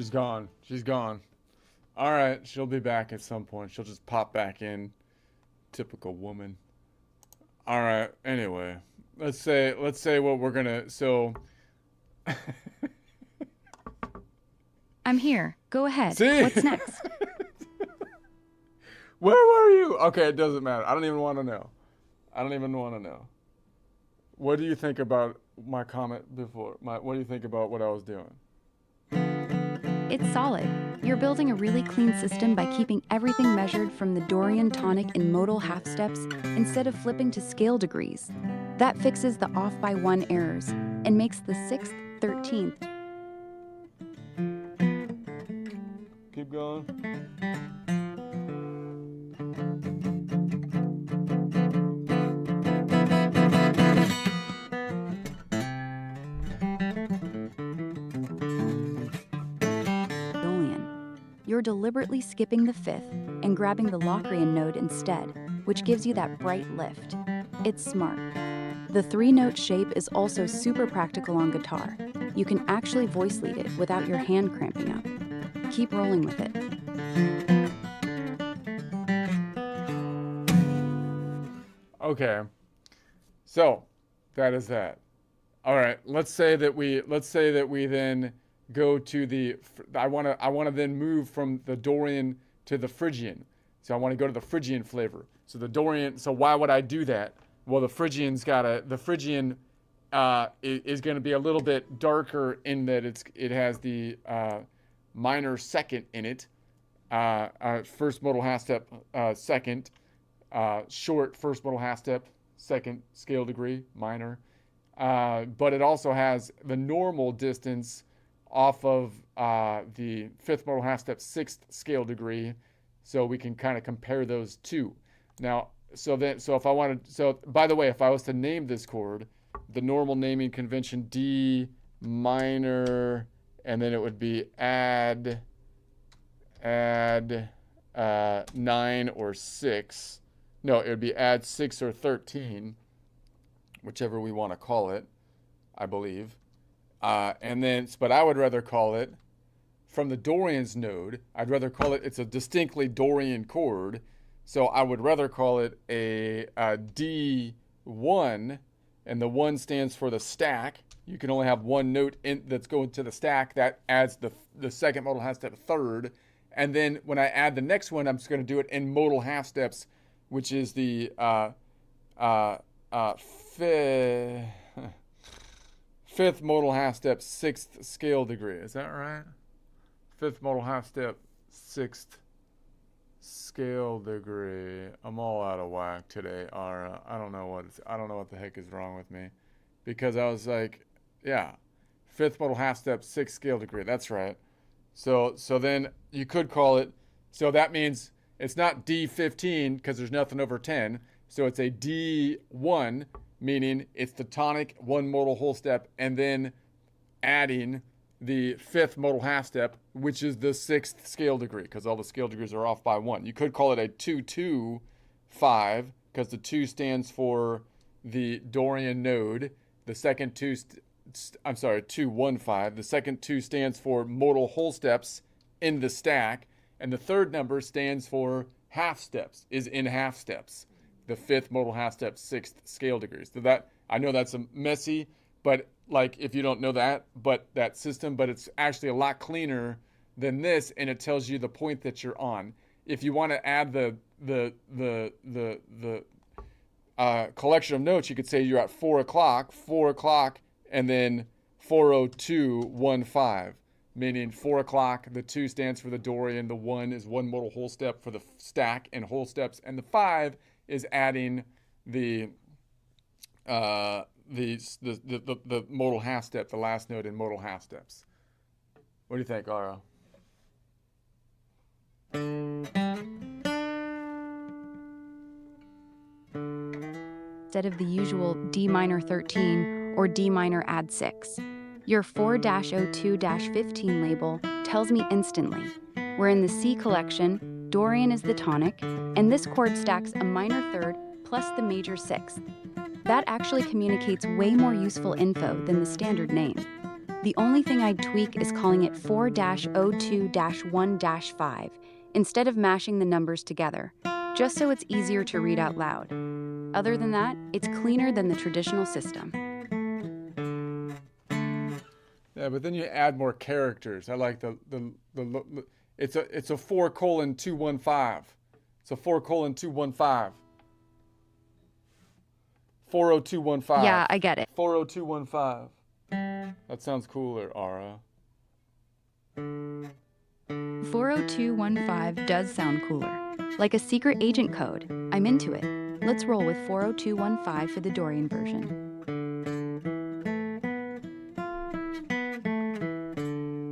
Speaker 1: she's gone. She's gone. All right, she'll be back at some point. She'll just pop back in. Typical woman. All right. Anyway, let's say what we're gonna. So.
Speaker 3: I'm here. Go ahead.
Speaker 1: See?
Speaker 3: What's next?
Speaker 1: Where were you? Okay, it doesn't matter. I don't even want to know. I don't even want to know. What do you think about my comment before? What do you think about what I was doing?
Speaker 3: It's solid. You're building a really clean system by keeping everything measured from the Dorian tonic in modal half steps instead of flipping to scale degrees. That fixes the off by 1 errors and makes the 6th, 13th.
Speaker 1: Keep going.
Speaker 3: You're deliberately skipping the 5th and grabbing the Locrian node instead, which gives you that bright lift. It's smart. The 3-note shape is also super practical on guitar. You can actually voice lead it without your hand cramping up. Keep rolling with it.
Speaker 1: Okay. So, that is that. All right, let's say that we then go to the, I want to then move from the Dorian to the Phrygian. So I want to go to the Phrygian flavor. So the Dorian, so why would I do that? Well, the Phrygian is going to be a little bit darker in that it has the minor second in it. First modal half step, second, short first modal half step, second scale degree, minor. But it also has the normal distance off of the 5th modal half step, 6th scale degree, so we can kind of compare those two. Now, so by the way, if I was to name this chord, the normal naming convention D minor, and then it would be add 9 or 6. No, it would be add 6 or 13, whichever we want to call it, I believe. But I would rather call it, from the Dorian's node, I'd rather call it, it's a distinctly Dorian chord, so I would rather call it a D1, and the 1 stands for the stack. You can only have one note that's going to the stack. That adds the second modal half step, third, and then when I add the next one, I'm just going to do it in modal half steps, which is the fifth modal half step, 6th scale degree. Is that right? 5th modal half step, 6th scale degree. I'm all out of whack today, Ara. I don't know what the heck is wrong with me, because I was like, yeah, 5th modal half step, 6th scale degree. That's right. So then you could call it. So that means it's not D15 because there's nothing over 10. So it's a D1, meaning it's the tonic 1 modal whole step, and then adding the 5th modal half step, which is the 6th scale degree, because all the scale degrees are off by 1. You could call it a 2-2-5, because the 2 stands for the Dorian node. The second 2-1-5. The second 2 stands for modal whole steps in the stack, and the third number stands for half steps, is in half steps. The 5th modal half step, 6th scale degrees. So that, I know that's a messy, but like if you don't know that system, but it's actually a lot cleaner than this, and it tells you the point that you're on. If you want to add the collection of notes, you could say you're at 4 o'clock, and then 40215, meaning 4 o'clock. The 2 stands for the Dorian. The 1 is 1 modal whole step for the stack and whole steps, and the 5 is adding the modal half step, the last note in modal half steps. What do you think, Ara?
Speaker 3: Instead of the usual D minor 13 or D minor add 6. Your 4-02-15 label tells me instantly we're in the C collection, Dorian is the tonic, and this chord stacks a minor third plus the major 6th. That actually communicates way more useful info than the standard name. The only thing I'd tweak is calling it 4-02-1-5 instead of mashing the numbers together, just so it's easier to read out loud. Other than that, it's cleaner than the traditional system.
Speaker 1: Yeah, but then you add more characters. I like it's a 4:215. It's a 4:215. 40215.
Speaker 3: Yeah, I get it.
Speaker 1: 40215. That sounds cooler, Ara.
Speaker 3: 40215 does sound cooler. Like a secret agent code. I'm into it. Let's roll with 40215 for the Dorian version.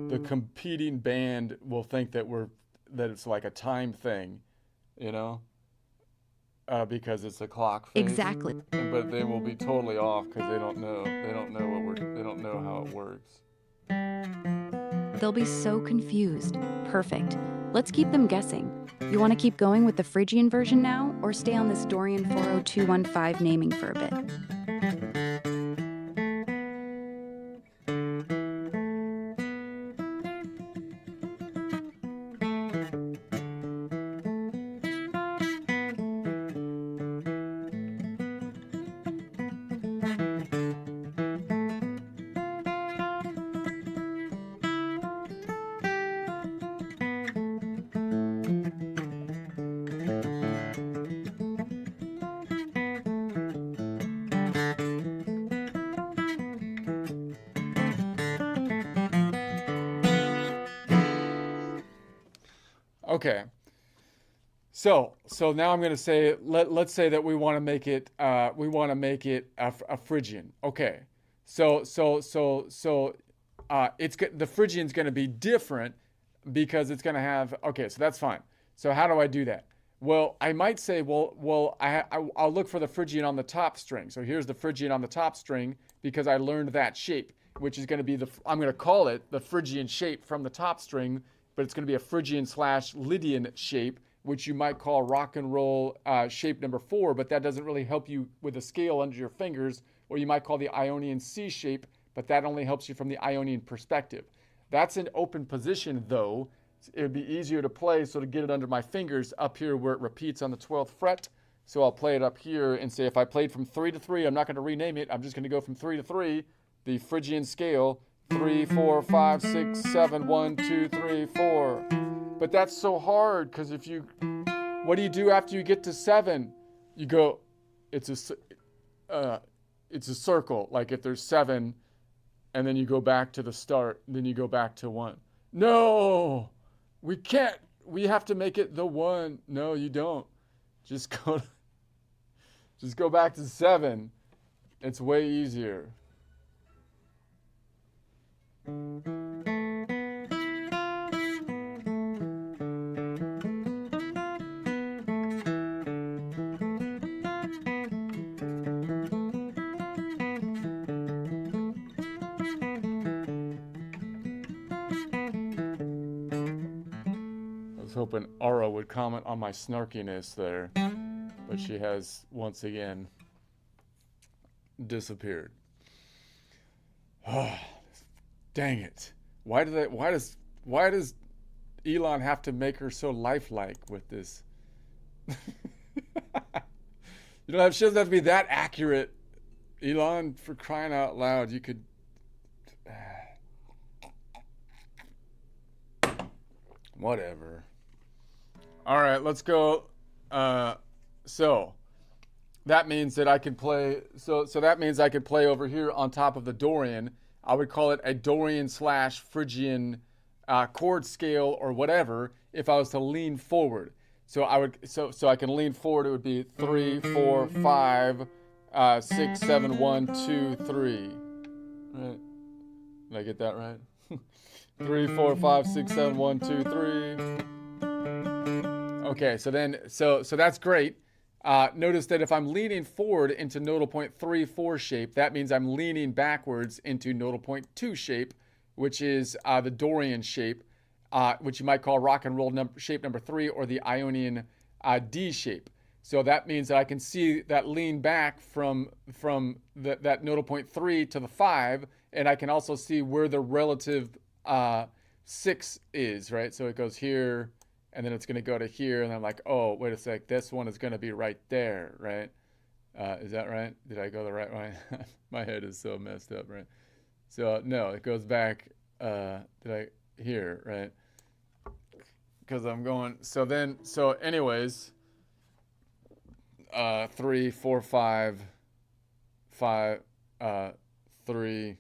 Speaker 1: The competing band will think that it's like a time thing, you know? Because it's a clock phase.
Speaker 3: Exactly.
Speaker 1: But they will be totally off because they don't know how it works.
Speaker 3: They'll be so confused. Perfect. Let's keep them guessing. You want to keep going with the Phrygian version now, or stay on this Dorian 40215 naming for a bit?
Speaker 1: Okay. So now I'm going to say let's say that we want to make it a Phrygian. Okay. So the Phrygian's going to be different because it's going to have, okay, so that's fine. So how do I do that? Well, I might say, I'll look for the Phrygian on the top string. So here's the Phrygian on the top string because I learned that shape, which is going to be I'm going to call it the Phrygian shape from the top string, but it's going to be a Phrygian/Lydian shape, which you might call rock and roll shape number 4, but that doesn't really help you with a scale under your fingers, or you might call the Ionian C shape, but that only helps you from the Ionian perspective. That's an open position, though. It would be easier to play, so to get it under my fingers up here where it repeats on the 12th fret. So I'll play it up here and say if I played from 3 to 3, I'm not going to rename it. I'm just going to go from 3 to 3, the Phrygian scale, 3, 4, 5, 6, 7, 1, 2, 3, 4. But that's so hard because what do you do after you get to 7? You go, it's a circle. Like if there's 7, and then you go back to the start, then you go back to 1. No, we can't. We have to make it the 1. No, you don't. Just go back to 7. It's way easier. I was hoping Ara would comment on my snarkiness there, but she has once again disappeared. Dang it. Why does Elon have to make her so lifelike with this? She doesn't have to be that accurate. Elon, for crying out loud, you could whatever. All right, let's go. So that means that I can play. So that means I could play over here on top of the Dorian. I would call it a Dorian/Phrygian chord scale or whatever if I was to lean forward. So I can lean forward. It would be 3, 4, 5, 6, 7, 1, 2, 3. Right? Did I get that right? 3, 4, 5, 6, 7, 1, 2, 3. Okay, so that's great. Notice that if I'm leaning forward into nodal point 3, 4 shape, that means I'm leaning backwards into nodal point 2 shape, which is the Dorian shape, which you might call rock and roll shape number 3, or the Ionian D shape. So that means that I can see that lean back from that nodal point 3 to the 5, and I can also see where the relative 6 is, right? So it goes here, and then it's going to go to here, and I'm like, oh, wait a sec, this one is going to be right there, right? Is that right? Did I go the right way? My head is so messed up, right? So no, it goes back here, right? Because I'm going, so anyways, 3, 4, 5, 3,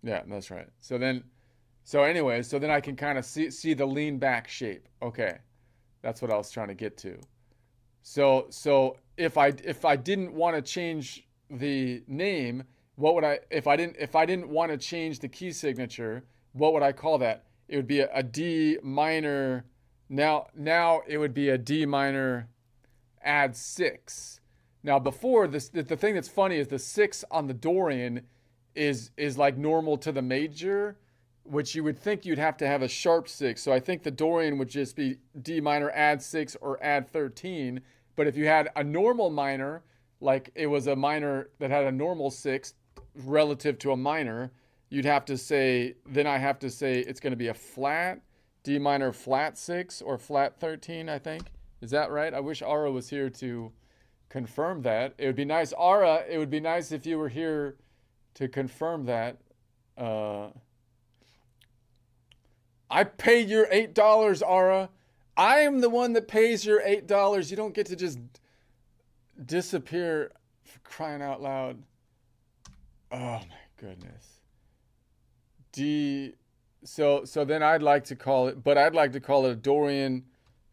Speaker 1: yeah, that's right. So then I can kind of see the lean back shape. Okay, that's what I was trying to get to. So if I didn't want to change the name, what would if I didn't want to change the key signature, what would I call that? It would be a D minor. Now it would be a D minor add 6. Now before this, the thing that's funny is the 6 on the Dorian is like normal to the major, which you would think you'd have to have a sharp 6. So I think the Dorian would just be D minor add 6 or add 13. But if you had a normal minor, like it was a minor that had a normal 6 relative to a minor, you'd have to say, then I have to say it's going to be a flat D minor flat 6 or flat 13, I think. Is that right? I wish Ara was here to confirm that. It would be nice, Ara, it would be nice if you were here to confirm that. I paid your $8, Ara. I am the one that pays your $8. You don't get to just disappear, for crying out loud. Oh my goodness. So then I'd like to call it, a Dorian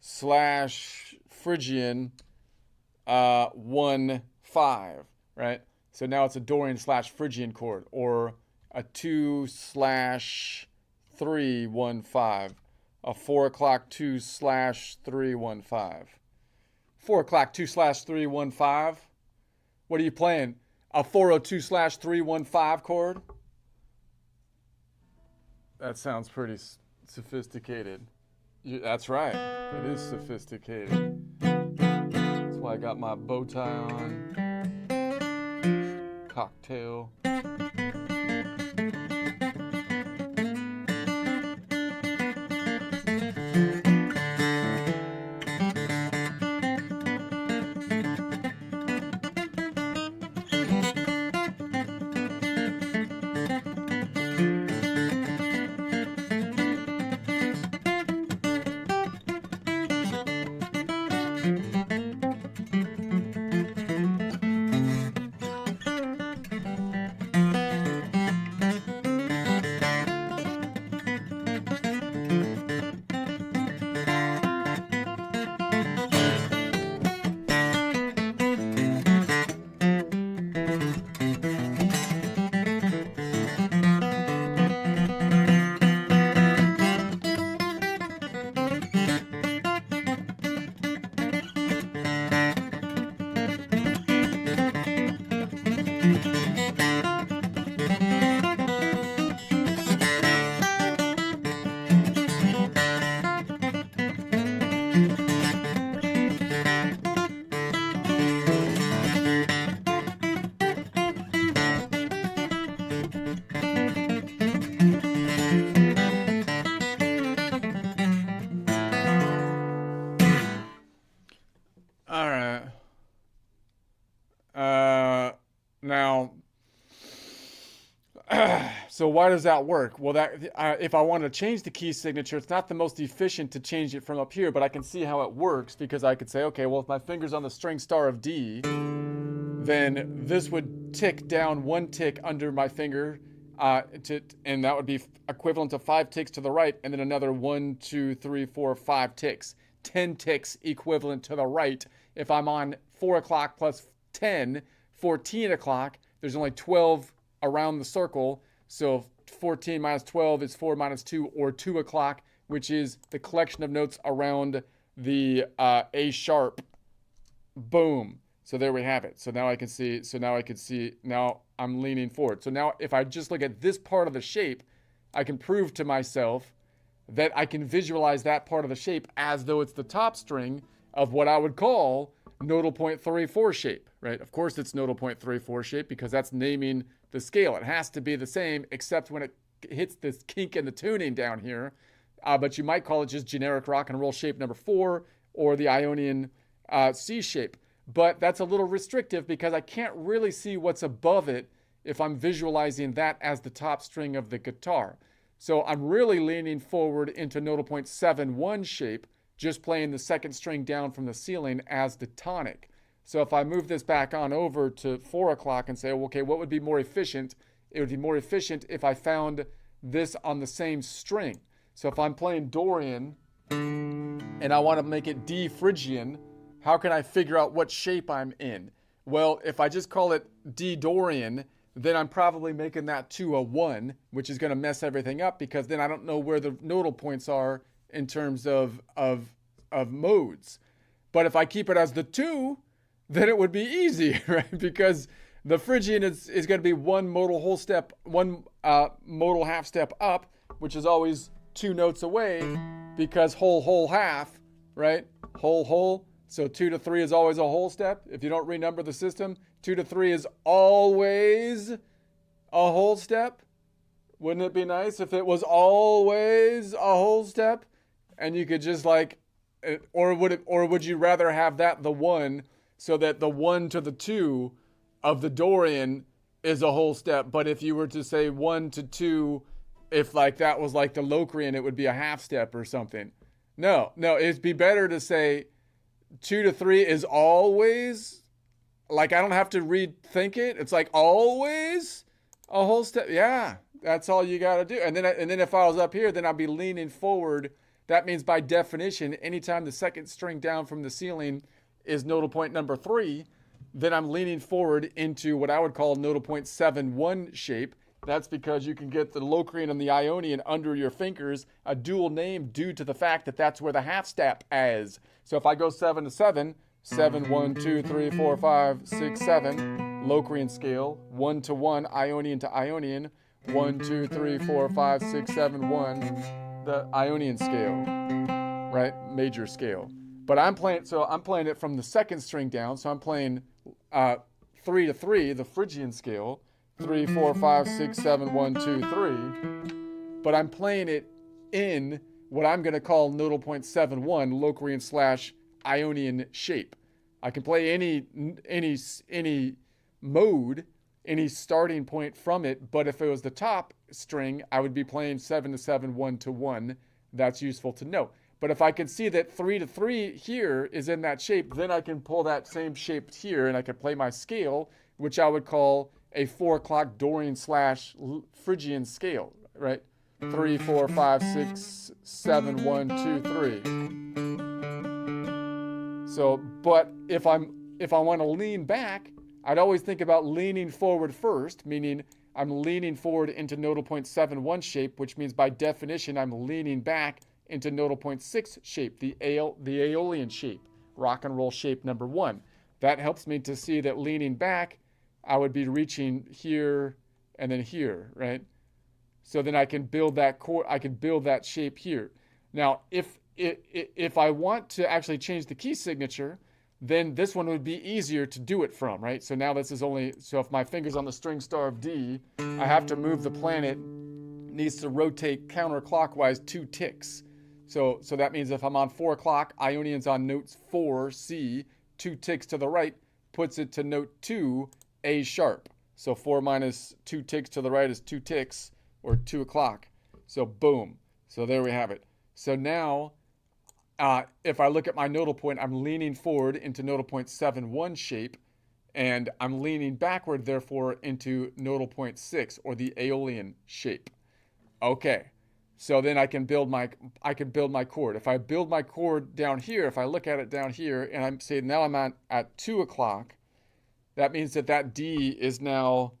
Speaker 1: / Phrygian 1, 5, right? So now it's a Dorian / Phrygian chord, or a 2 / 3, 1, 5. A 4 o'clock 2 / 3, 1, 5. 4 o'clock 2 / 3, 1, 5. What are you playing? A 402 / 3, 1, 5 chord? That sounds pretty sophisticated. That's right. It is sophisticated. That's why I got my bow tie on. Cocktail. Now, so why does that work? Well, if I want to change the key signature, it's not the most efficient to change it from up here, but I can see how it works because I could say, okay, well, if my finger's on the string star of D, then this would tick down 1 tick under my finger, and that would be equivalent to 5 ticks to the right, and then another 1, 2, 3, 4, 5 ticks. 10 ticks equivalent to the right. If I'm on 4 o'clock plus 10, 14 o'clock, there's only 12 around the circle. So 14 minus 12 is 4 minus 2, or 2 o'clock, which is the collection of notes around the A sharp. Boom. So there we have it. So now I can see, now I'm leaning forward. So now if I just look at this part of the shape, I can prove to myself that I can visualize that part of the shape as though it's the top string of what I would call nodal point 3/4 shape, right? Of course it's nodal point 3/4 shape because that's naming the scale. It has to be the same except when it hits this kink in the tuning down here. But you might call it just generic rock and roll shape number 4 or the Ionian C shape. But that's a little restrictive because I can't really see what's above it if I'm visualizing that as the top string of the guitar. So I'm really leaning forward into nodal point 7/1 shape, just playing the second string down from the ceiling as the tonic. So if I move this back on over to 4 o'clock and say, okay, what would be more efficient? It would be more efficient if I found this on the same string. So if I'm playing Dorian and I want to make it D Phrygian, how can I figure out what shape I'm in? Well, if I just call it D Dorian, then I'm probably making that to a 1, which is going to mess everything up because then I don't know where the nodal points are in terms of modes. But if I keep it as the 2, then it would be easy, right? Because the Phrygian is going to be one modal half step up, which is always 2 notes away because whole, half, right? Whole. So 2 to 3 is always a whole step. If you don't renumber the system, 2 to 3 is always a whole step. Wouldn't it be nice if it was always a whole step? And you could just or would you rather have that the 1 so that the 1 to the 2 of the Dorian is a whole step? But if you were to say 1 to 2, if that was like the Locrian, it would be a half step or something. No, it'd be better to say 2 to 3 is always, I don't have to rethink it. It's always a whole step. Yeah, that's all you got to do. And then if I was up here, then I'd be leaning forward. That means by definition, anytime the second string down from the ceiling is nodal point number 3, then I'm leaning forward into what I would call nodal point 7/1 shape. That's because you can get the Locrian and the Ionian under your fingers, a dual name due to the fact that that's where the half step is. So if I go 7 to 7, 7, 1, 2, 3, 4, 5, 6, 7, Locrian scale, 1 to 1, Ionian to Ionian, 1, 2, 3, 4, 5, 6, 7, 1, the Ionian scale, right? Major scale. But I'm playing it from the second string down, so I'm playing 3 to 3, the Phrygian scale, 3, 4, 5, 6, 7, 1, 2, 3. But I'm playing it in what I'm going to call nodal point 7/1 Locrian / Ionian shape. I can play any mode, any starting point from it, but if it was the top string, I would be playing 7 to 7, 1 to 1. That's useful to know. But if I can see that 3 to 3 here is in that shape, then I can pull that same shape here and I can play my scale, which I would call a 4 o'clock Dorian / Phrygian scale, right? 3, 4, 5, 6, 7, 1, 2, 3. So, but if I want to lean back, I'd always think about leaning forward first, meaning I'm leaning forward into nodal point 7/1 shape, which means by definition I'm leaning back into nodal point 6 shape, the Aeolian shape, rock and roll shape number 1. That helps me to see that leaning back, I would be reaching here and then here, right? So then I can build that chord, I can build that shape here. Now, if I want to actually change the key signature, then this one would be easier to do it from, right? So now this is so if my finger's on the string star of D, I have to move the planet, needs to rotate counterclockwise 2 ticks. So that means if I'm on 4 o'clock, Ionian's on note 4, C, 2 ticks to the right, puts it to note 2, A sharp. So 4 minus 2 ticks to the right is 2 ticks, or 2 o'clock. So boom. So there we have it. So now, if I look at my nodal point, I'm leaning forward into nodal point 7/1 shape, and I'm leaning backward, therefore, into nodal point 6, or the Aeolian shape. Okay. So then I can build my chord. If I build my chord down here, if I look at it down here, and I'm saying now I'm at 2 o'clock, that means that D is now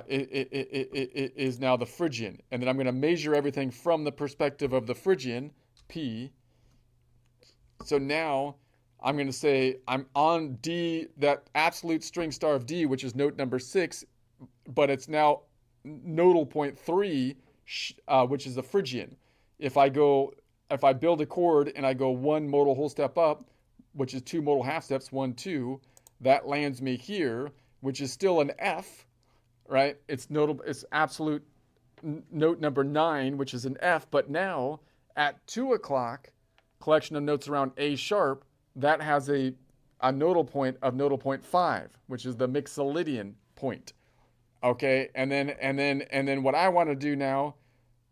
Speaker 1: is now the Phrygian. And then I'm going to measure everything from the perspective of the Phrygian, P. So now I'm going to say I'm on D, that absolute string star of D, which is note number 6, but it's now nodal point 3, which is the Phrygian. If I build a chord and I go 1 modal whole step up, which is 2 modal half steps, 1, 2. That lands me here, which is still an F, right? It's notable. It's absolute note number 9, which is an F. But now at 2 o'clock, collection of notes around A sharp, that has a nodal point of nodal point 5, which is the Mixolydian point. Okay, and then what I want to do now,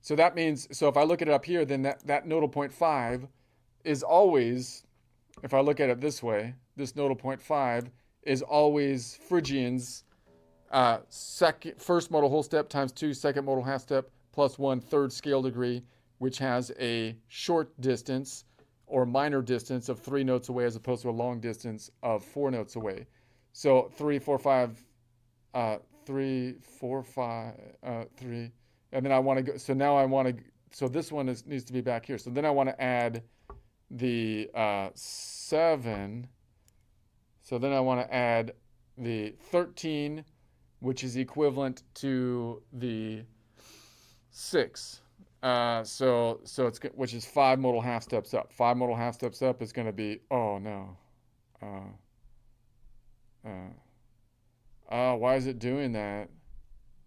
Speaker 1: so that means, so if I look at it up here, then that nodal point 5 is always, if I look at it this way, this nodal point 5 is always Phrygian's first modal whole step times 2 second modal half step plus 1 third scale degree, which has a short distance or minor distance of 3 notes away as opposed to a long distance of 4 notes away. So 3, 4, 5, 3, 4, 5, 3, and then I want to go. So now I want to. So this one needs to be back here. So then I want to add the 7. So then I want to add the 13, which is equivalent to the 6. So it's, which is 5 modal half steps up. 5 modal half steps up is going to be, oh no. Why is it doing that?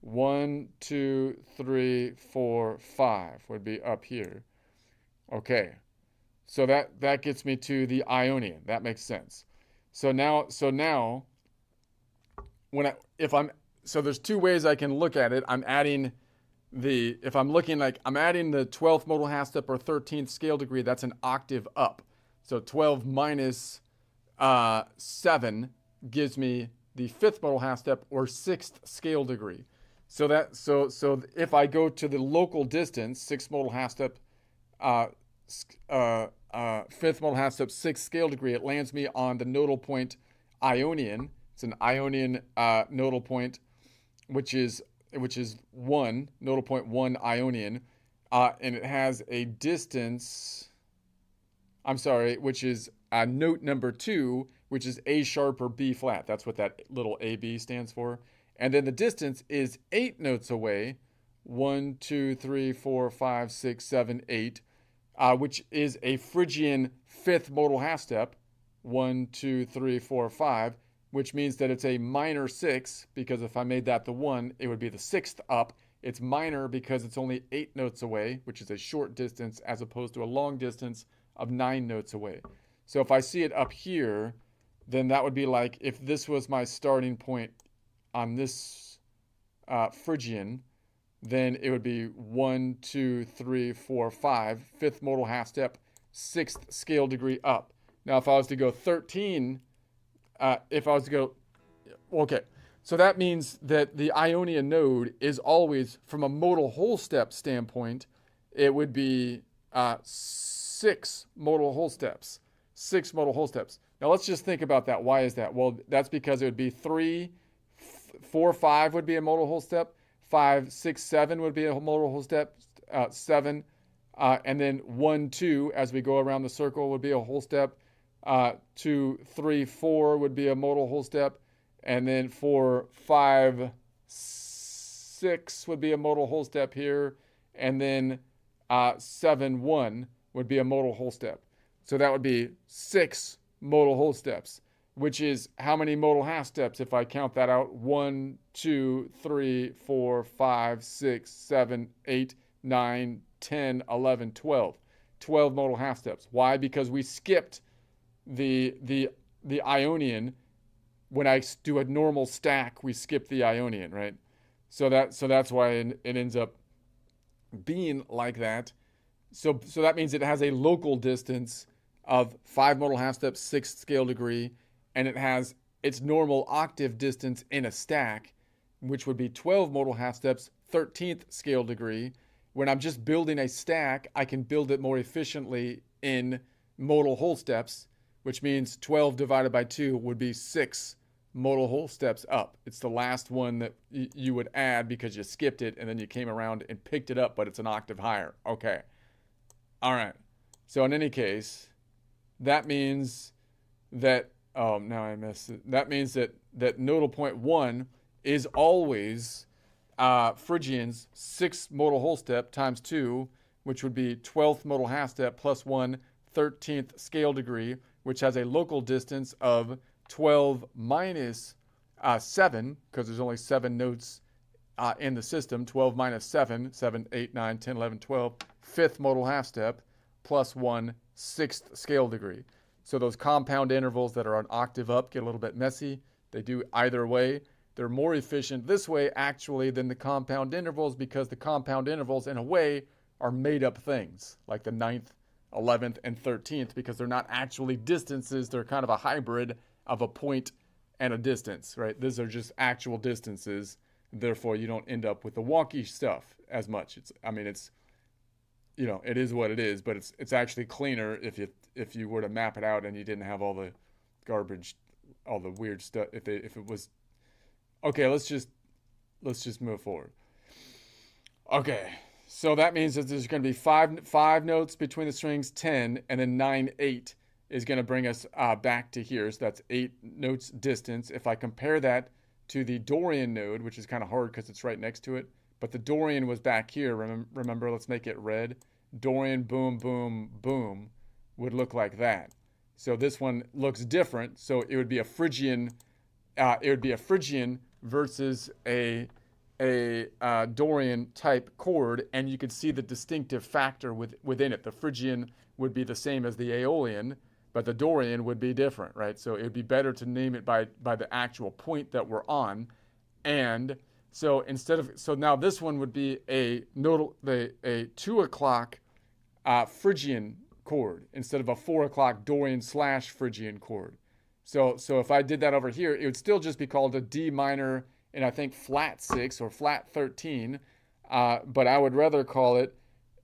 Speaker 1: 1, 2, 3, 4, 5 would be up here. Okay. So that gets me to the Ionian. That makes sense. So now so there's 2 ways I can look at it. I'm adding if I'm looking like I'm adding the 12th modal half step or 13th scale degree, that's an octave up. So 12 minus 7 gives me the 5th modal half step or 6th scale degree. So if I go to the local distance, 6th modal half step, 5th modal half step, 6th scale degree, it lands me on the nodal point Ionian. It's an Ionian nodal point, which is 1, nodal point 1 Ionian, and it has a distance, which is note number 2, which is A sharp or B flat. That's what that little AB stands for. And then the distance is 8 notes away, 1, 2, 3, 4, 5, 6, 7, 8, which is a Phrygian 5th modal half step, 1, 2, 3, 4, 5, which means that it's a minor 6, because if I made that the 1, it would be the 6th up. It's minor because it's only 8 notes away, which is a short distance, as opposed to a long distance of 9 notes away. So if I see it up here, then that would be like if this was my starting point on this Phrygian, then it would be 1, 2, 3, 4, 5, 5th modal half step, 6th scale degree up. Now, if I was to go 13, okay, so that means that the Ionian node is always, from a modal whole step standpoint, it would be 6 modal whole steps. 6 modal whole steps. Now, let's just think about that. Why is that? Well, that's because it would be 3, 4, 5 would be a modal whole step. 5, 6, 7 would be a modal whole step. 7, and then 1, 2, as we go around the circle, would be a whole step. 2, 3, 4 would be a modal whole step. And then 4, 5, 6 would be a modal whole step here. And then 7, 1 would be a modal whole step. So that would be 6 modal whole steps, which is how many modal half steps if I count that out? 1, 2, 3, 4, 5, 6, 7, 8, 9, 10, 11, 12. 12 modal half steps. Why? Because we skipped the Ionian. When I do a normal stack, we skip the Ionian, right? So that's why it ends up being like that. So that means it has a local distance of 5 modal half steps, 6th scale degree, and it has its normal octave distance in a stack, which would be 12 modal half steps, 13th scale degree. When I'm just building a stack, I can build it more efficiently in modal whole steps, which means 12 divided by 2 would be 6 modal whole steps up. It's the last one that you would add because you skipped it and then you came around and picked it up, but it's an octave higher. Okay. All right. So in any case, that means that, now I missed it. That means that nodal point 1 is always Phrygian's 6th modal whole step times 2, which would be 12th modal half step plus 1 13th scale degree, which has a local distance of 12 minus 7, because there's only 7 notes in the system. 12 minus 7, 7, 8, 9, 10, 11, 12, fifth modal half step, plus 1 sixth scale degree. So those compound intervals that are an octave up get a little bit messy. They do either way. They're more efficient this way, actually, than the compound intervals, because the compound intervals, in a way, are made-up things, like the 9th, 11th, and 13th, because they're not actually distances. They're kind of a hybrid of a point and a distance, right? These are just actual distances. Therefore, you don't end up with the wonky stuff as much. It's it is what it is, but it's actually cleaner if you were to map it out and you didn't have all the garbage, all the weird stuff. If it was okay, let's just move forward. Okay, so that means that there's going to be five notes between the strings, 10, and then 9, 8 is going to bring us back to here. So that's 8 notes distance. If I compare that to the Dorian node, which is kind of hard because it's right next to it, but the Dorian was back here. Remember, let's make it red. Dorian, boom, boom, boom, would look like that. So this one looks different. So it would be a Phrygian. It would be a Phrygian versus a Dorian type chord, and you could see the distinctive factor within it. The Phrygian would be the same as the Aeolian, but the Dorian would be different, right? So it would be better to name it by the actual point that we're on. And so now this one would be a 2 o'clock Phrygian chord instead of a 4 o'clock Dorian / Phrygian chord. So if I did that over here, it would still just be called a D minor in, I think, flat 6 or flat 13. But I would rather call it,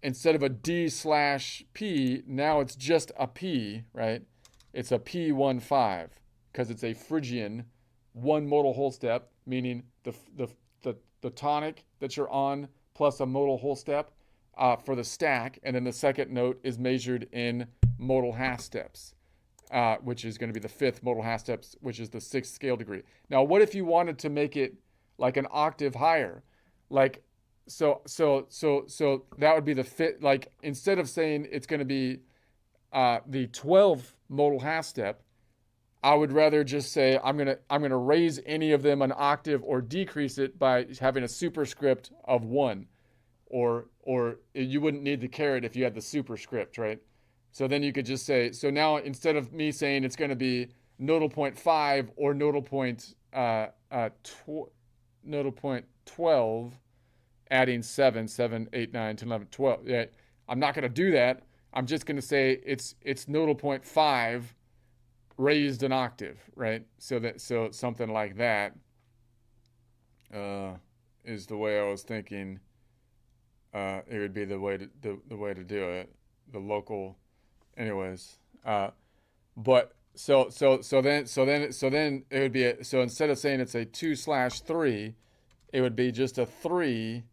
Speaker 1: instead of a D/P, now it's just a P, right? It's a P15 because it's a Phrygian one modal whole step, meaning the tonic that you're on plus a modal whole step for the stack. And then the second note is measured in modal half steps. Which is going to be the 5th modal half steps, which is the 6th scale degree. Now, what if you wanted to make it like an octave higher? Like, so that would be the fifth. Like, instead of saying it's going to be the 12th modal half step, I would rather just say I'm gonna raise any of them an octave or decrease it by having a superscript of 1, or you wouldn't need the caret if you had the superscript, right? So then you could just say, so now instead of me saying it's going to be nodal point 5 or nodal point 12, adding 7, 8, 9, 10, 11, 12. Yeah, I'm not going to do that. I'm just going to say it's nodal point 5 raised an octave, right? So something like that is the way I was thinking. It would be the way to do it. The local. Anyways, but so then it would be so instead of saying it's a 2/3, it would be just a 3,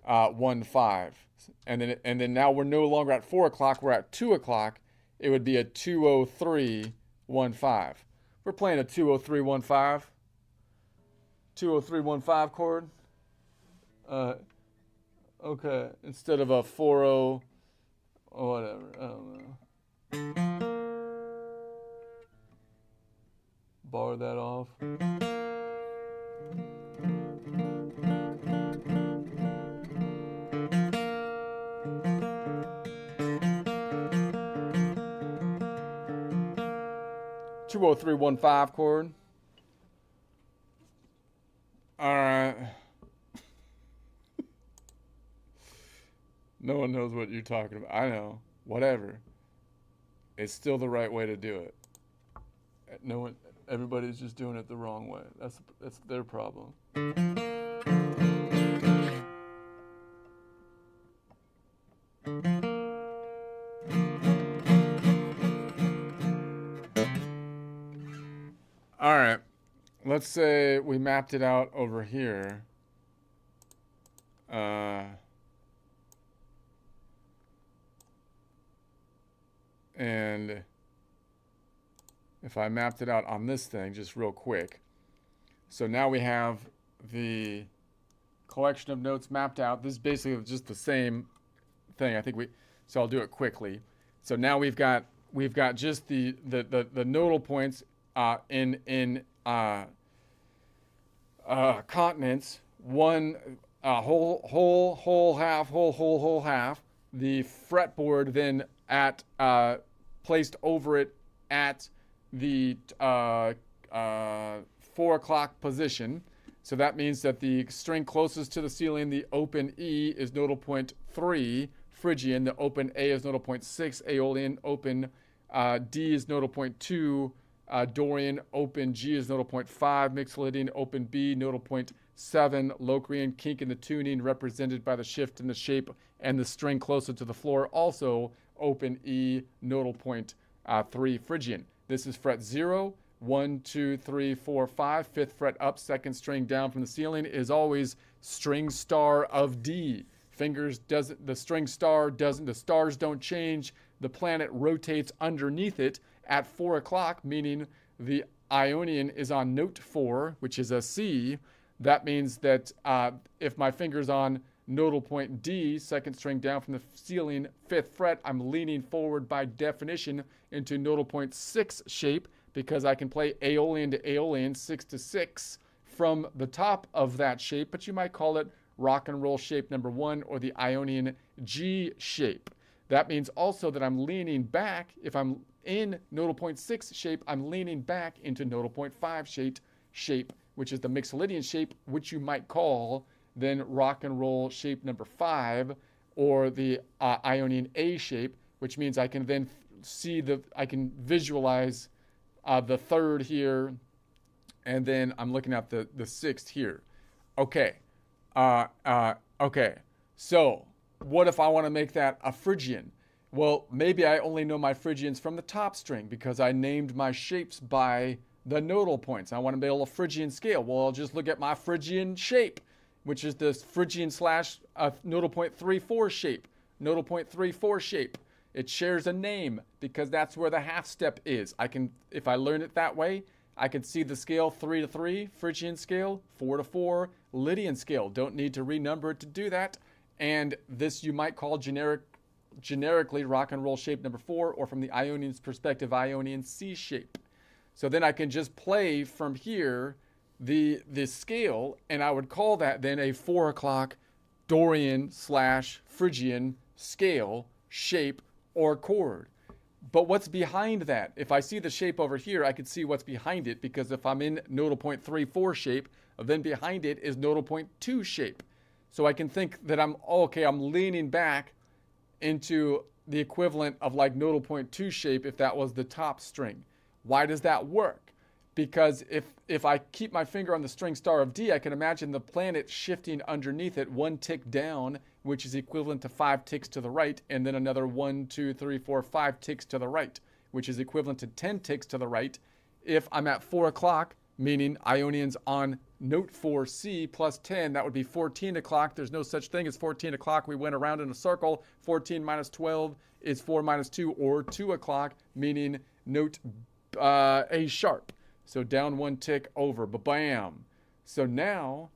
Speaker 1: 1, 5, and then now we're no longer at 4 o'clock, we're at 2 o'clock. It would be a 203, 1, 5. We're playing a 203, 1, 5. 203, 1, 5 chord. Okay, instead of a 40 or whatever. I don't know. Bar that off. Two 20315 chord. All right. No one knows what you're talking about. I know. Whatever. It's still the right way to do it. No one, everybody's just doing it the wrong way. That's their problem. All right. Let's say we mapped it out over here. And if I mapped it out on this thing, just real quick. So now we have the collection of notes mapped out. This is basically just the same thing. So I'll do it quickly. So now we've got we've got just the nodal points in continents. One whole half. The fretboard then at placed over it at the 4 o'clock position. So that means that the string closest to the ceiling, the open E, is nodal point 3 Phrygian. The open A is nodal point 6 Aeolian. Open D is nodal point 2 Dorian. Open G is nodal point 5 Mixolydian. Open B, nodal point 7 Locrian. Kink in the tuning represented by the shift in the shape and the string closer to the floor. Also open E, nodal point 3 Phrygian. This is fret 0. 1, 2, 3, 4, 5. Fifth fret up, second string down from the ceiling is always string star of D. Fingers doesn't, the string star doesn't, the stars don't change. The planet rotates underneath it at 4 o'clock, meaning the Ionian is on note 4, which is a C. That means that if my finger's on nodal point D, second string down from the ceiling, fifth fret, I'm leaning forward by definition into nodal point 6 shape, because I can play Aeolian to Aeolian, 6 to 6 from the top of that shape, but you might call it rock and roll shape number 1 or the Ionian G shape. That means also that I'm leaning back. If I'm in nodal point 6 shape, I'm leaning back into nodal point 5 shape, which is the Mixolydian shape, which you might call then rock and roll shape number 5 or the Ionian A shape, which means I can then I can visualize the third here, and then I'm looking at the sixth here. Okay. Okay. So what if I want to make that a Phrygian? Well, maybe I only know my Phrygians from the top string because I named my shapes by the nodal points. I want to build a Phrygian scale. Well, I'll just look at my Phrygian shape, which is this Phrygian slash nodal point 3-4 shape. Nodal point 3-4 shape. It shares a name because that's where the half step is. I can, if I learn it that way, I can see the scale 3 to 3, Phrygian scale, 4 to 4, Lydian scale. Don't need to renumber it to do that. And this you might call generically rock and roll shape number 4, or from the Ionian's perspective, Ionian C shape. So then I can just play from here the scale, and I would call that then a 4 o'clock Dorian slash Phrygian scale, shape, or chord. But what's behind that? If I see the shape over here, I can see what's behind it, because if I'm in nodal point 3-4 shape, then behind it is nodal point 2 shape. So I can think that I'm leaning back into the equivalent of like nodal point 2 shape if that was the top string. Why does that work? Because if I keep my finger on the string star of D, I can imagine the planet shifting underneath it 1 tick down, which is equivalent to 5 ticks to the right, and then another 1, 2, 3, 4, 5 ticks to the right, which is equivalent to 10 ticks to the right. If I'm at 4 o'clock, meaning Ionian's on note 4C plus 10, that would be 14 o'clock. There's no such thing as 14 o'clock. We went around in a circle. 14 minus 12 is 4 minus 2, or 2 o'clock, meaning note A sharp. So down 1 tick over, ba-bam. So now,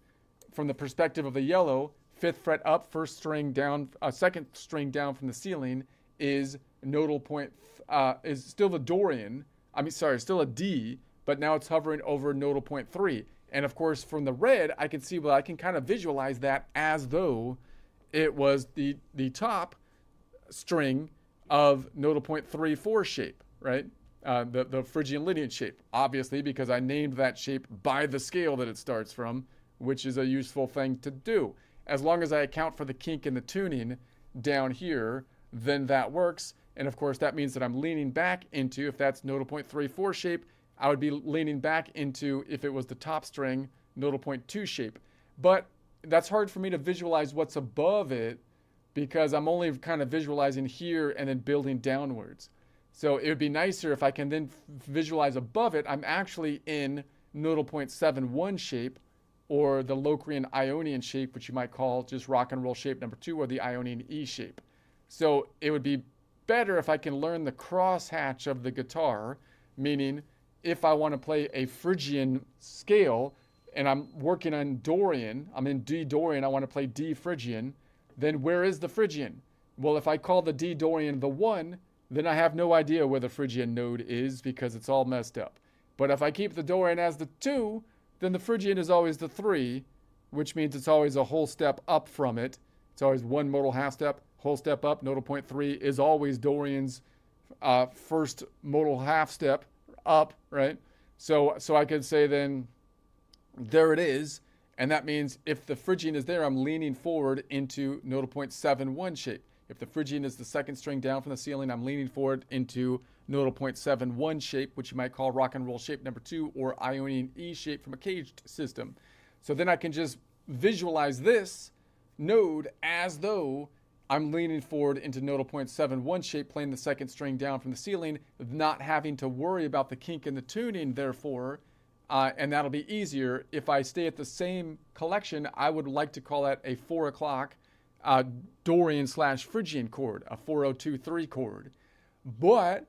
Speaker 1: from the perspective of the yellow, 5th fret up, first string down, second string down from the ceiling is nodal point, is still the Dorian, still a D, but now it's hovering over nodal point 3. And of course, from the red, I can see, well, I can kind of visualize that as though it was the top string of nodal point 3-4 shape, right? The Phrygian Lydian shape, obviously, because I named that shape by the scale that it starts from, which is a useful thing to do. As long as I account for the kink in the tuning down here, then that works. And of course, that means that I'm leaning back into, if that's nodal point 3-4 shape, I would be leaning back into, if it was the top string, nodal point 2 shape. But that's hard for me to visualize what's above it, because I'm only kind of visualizing here and then building downwards. So it would be nicer if I can then visualize above it, I'm actually in nodal point 7-1 shape, or the Locrian Ionian shape, which you might call just rock and roll shape number 2, or the Ionian E shape. So it would be better if I can learn the crosshatch of the guitar, meaning if I want to play a Phrygian scale and I'm working on Dorian, I'm in D Dorian, I want to play D Phrygian, then where is the Phrygian? Well, if I call the D Dorian the 1, then I have no idea where the Phrygian node is because it's all messed up. But if I keep the Dorian as the 2, then the Phrygian is always the 3, which means it's always a whole step up from it. It's always one modal half step, whole step up. Nodal point 3 is always Dorian's first modal half step up, right? So I could say then, there it is. And that means if the Phrygian is there, I'm leaning forward into nodal point 7-1 shape. If the Phrygian is the second string down from the ceiling, I'm leaning forward into nodal point 7-1 shape, which you might call rock and roll shape number 2 or Ionian E shape from a caged system. So then I can just visualize this node as though I'm leaning forward into nodal point 7-1 shape, playing the second string down from the ceiling, not having to worry about the kink in the tuning, therefore. And that'll be easier. If I stay at the same collection, I would like to call that a 4 o'clock Dorian / Phrygian chord, a 4-0-2-3 chord. But,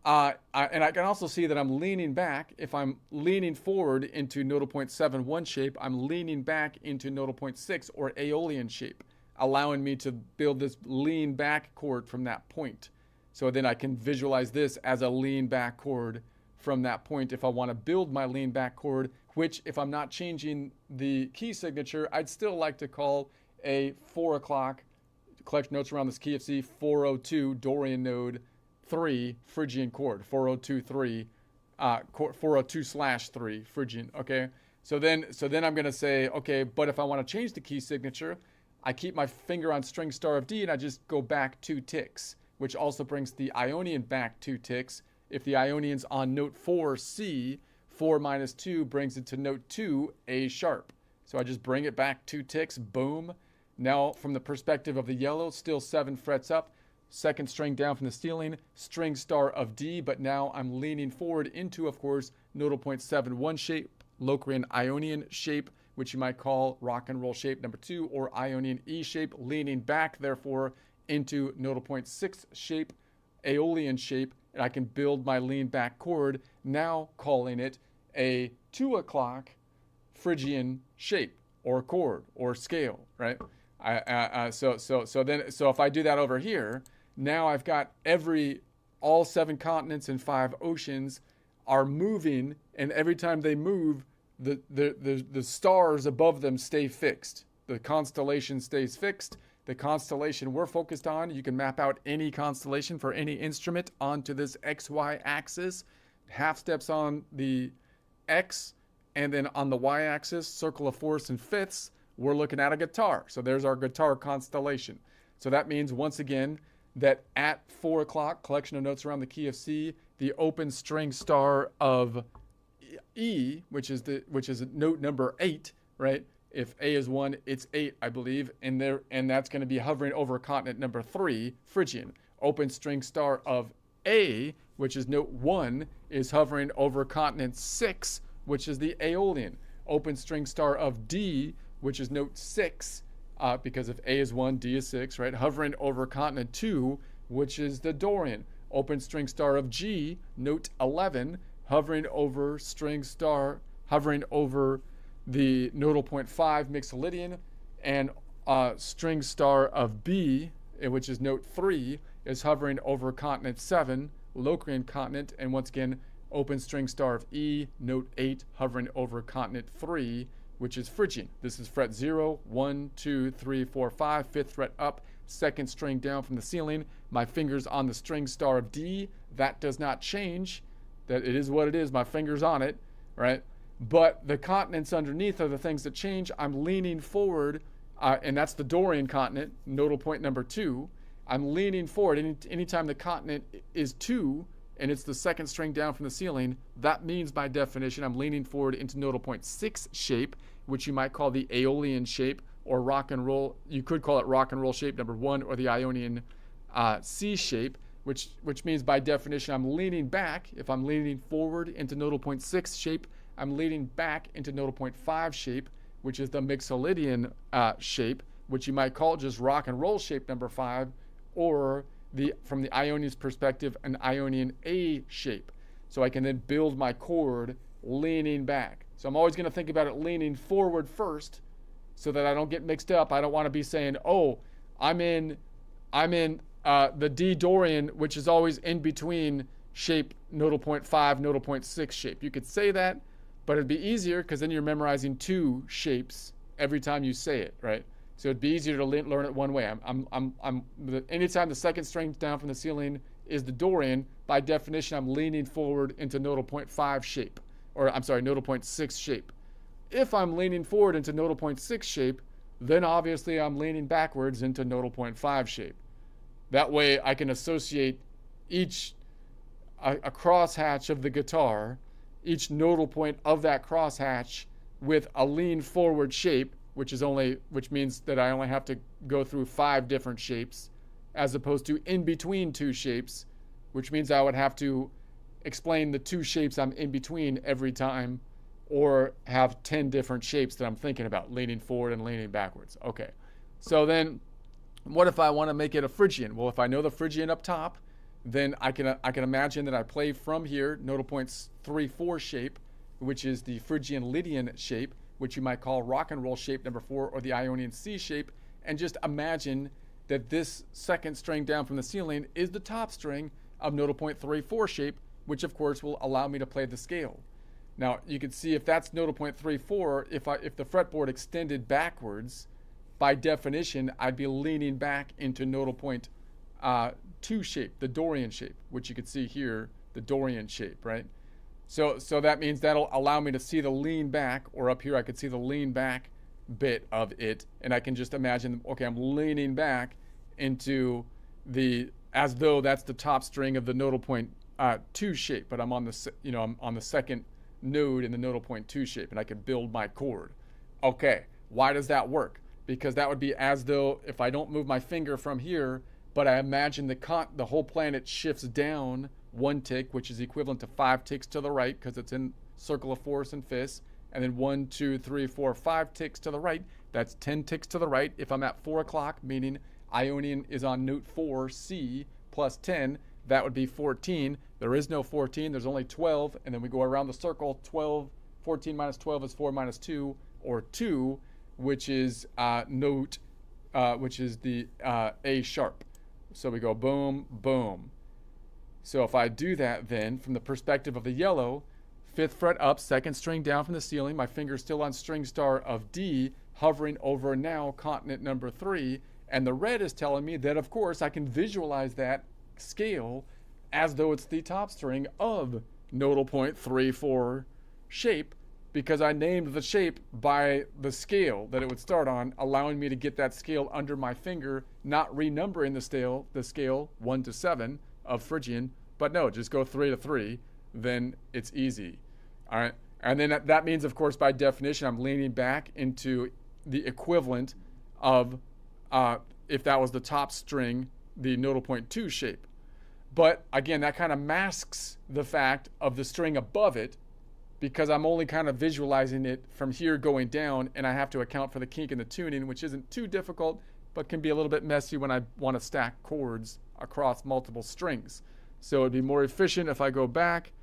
Speaker 1: and I can also see that I'm leaning back. If I'm leaning forward into nodal point 7-1 shape, I'm leaning back into nodal point 6 or Aeolian shape, allowing me to build this lean back chord from that point. So then I can visualize this as a lean back chord from that point if I want to build my lean back chord, which if I'm not changing the key signature, I'd still like to call a 4 o'clock, collection notes around this key of C, 402 Dorian node 3 Phrygian chord, 402-3, 402/3 Phrygian, okay? So then I'm going to say, okay, but if I want to change the key signature, I keep my finger on string star of D and I just go back 2 ticks, which also brings the Ionian back 2 ticks. If the Ionian's on note 4, C, 4 minus 2 brings it to note 2, A sharp. So I just bring it back 2 ticks, boom. Now, from the perspective of the yellow, still 7 frets up, second string down from the ceiling, string star of D, but now I'm leaning forward into, of course, nodal point 7-1 shape, Locrian Ionian shape, which you might call rock and roll shape number 2, or Ionian E shape, leaning back, therefore, into nodal point 6 shape, Aeolian shape, and I can build my lean back chord, now calling it a 2 o'clock Phrygian shape or chord or scale, right? So if I do that over here, now I've got all 7 continents and 5 oceans are moving, and every time they move, the stars above them stay fixed. The constellation stays fixed. The constellation we're focused on, you can map out any constellation for any instrument onto this XY axis. Half steps on the X, and then on the Y axis, circle of fourths and fifths, we're looking at a guitar. So there's our guitar constellation. So that means, once again, that at 4 o'clock, collection of notes around the key of C, the open string star of E, which is note number 8, right? If A is 1, it's 8, I believe, and that's going to be hovering over continent number 3, Phrygian. Open string star of A, which is note 1, is hovering over continent 6, which is the Aeolian. Open string star of D, which is note 6, because if A is 1, D is 6, right? Hovering over continent 2, which is the Dorian. Open string star of G, note 11, hovering over the nodal point 5 Mixolydian, and string star of B, which is note 3, is hovering over continent 7, Locrian continent, and once again, open string star of E, note 8, hovering over continent 3, which is Phrygian. This is fret 0, 1, 2, 3, 4, 5, 5th fret up, second string down from the ceiling, my fingers on the string star of D, that does not change, that it is what it is, my finger's on it, right? But the continents underneath are the things that change. I'm leaning forward, and that's the Dorian continent, nodal point number 2. I'm leaning forward. Anytime the continent is 2, and it's the second string down from the ceiling, that means by definition I'm leaning forward into nodal point 6 shape, which you might call the Aeolian shape, or rock and roll. You could call it rock and roll shape number 1, or the Ionian C shape, which means by definition I'm leaning back. If I'm leaning forward into nodal point 6 shape, I'm leaning back into nodal point 5 shape, which is the Mixolydian shape, which you might call just rock and roll shape number 5, or from the Ionian's perspective, an Ionian A shape. So I can then build my chord leaning back. So I'm always going to think about it leaning forward first, so that I don't get mixed up. I don't want to be saying, oh, I'm in the D Dorian, which is always in between shape nodal point 5, nodal point 6 shape. You could say that, but it'd be easier because then you're memorizing 2 shapes every time you say it, right? So it'd be easier to learn it one way. Anytime the second string down from the ceiling is the Dorian, by definition, I'm leaning forward into nodal point 5 shape, or I'm sorry, nodal point 6 shape. If I'm leaning forward into nodal point 6 shape, then obviously I'm leaning backwards into nodal point 5 shape. That way I can associate each a crosshatch of the guitar, each nodal point of that crosshatch with a lean forward shape, which means that I only have to go through 5 different shapes, as opposed to in between 2 shapes, which means I would have to explain the 2 shapes I'm in between every time, or have 10 different shapes that I'm thinking about, leaning forward and leaning backwards. Okay, so then what if I want to make it a Phrygian? Well, if I know the Phrygian up top, then I can imagine that I play from here, nodal points 3-4 shape, which is the Phrygian Lydian shape, which you might call rock and roll shape number 4, or the Ionian C shape, and just imagine that this second string down from the ceiling is the top string of nodal point 3-4 shape, which of course will allow me to play the scale. Now you can see if that's nodal point 3-4, if the fretboard extended backwards, by definition I'd be leaning back into nodal point 2 shape, the Dorian shape, which you can see here, the Dorian shape, right? So that means that'll allow me to see the lean back, or up here I could see the lean back bit of it, and I can just imagine, okay, I'm leaning back into as though that's the top string of the nodal point 2 shape, but I'm on the second node in the nodal point 2 shape, and I can build my chord. Okay, why does that work? Because that would be as though if I don't move my finger from here, but I imagine the whole planet shifts down 1 tick, which is equivalent to 5 ticks to the right, because it's in circle of 4ths and 5ths, and then 1, 2, 3, 4, 5 ticks to the right. That's 10 ticks to the right. If I'm at 4 o'clock, meaning Ionian is on note 4, C, plus 10, that would be 14. There is no 14, there's only 12, and then we go around the circle. 14 minus 12 is 4 minus 2, or 2, which is which is the A sharp. So we go boom, boom. So if I do that, then from the perspective of the yellow, 5th fret up, 2nd string down from the ceiling, my finger's still on string star of D, hovering over now continent number 3, and the red is telling me that of course I can visualize that scale as though it's the top string of nodal point 3-4 shape, because I named the shape by the scale that it would start on, allowing me to get that scale under my finger, not renumbering the scale 1 to 7 of Phrygian, but no, just go 3 to 3, then it's easy. All right, and then that means, of course, by definition, I'm leaning back into the equivalent of, if that was the top string, the nodal point 2 shape. But again, that kind of masks the fact of the string above it, because I'm only kind of visualizing it from here going down, and I have to account for the kink in the tuning, which isn't too difficult, but can be a little bit messy when I want to stack chords across multiple strings. So it'd be more efficient if I go back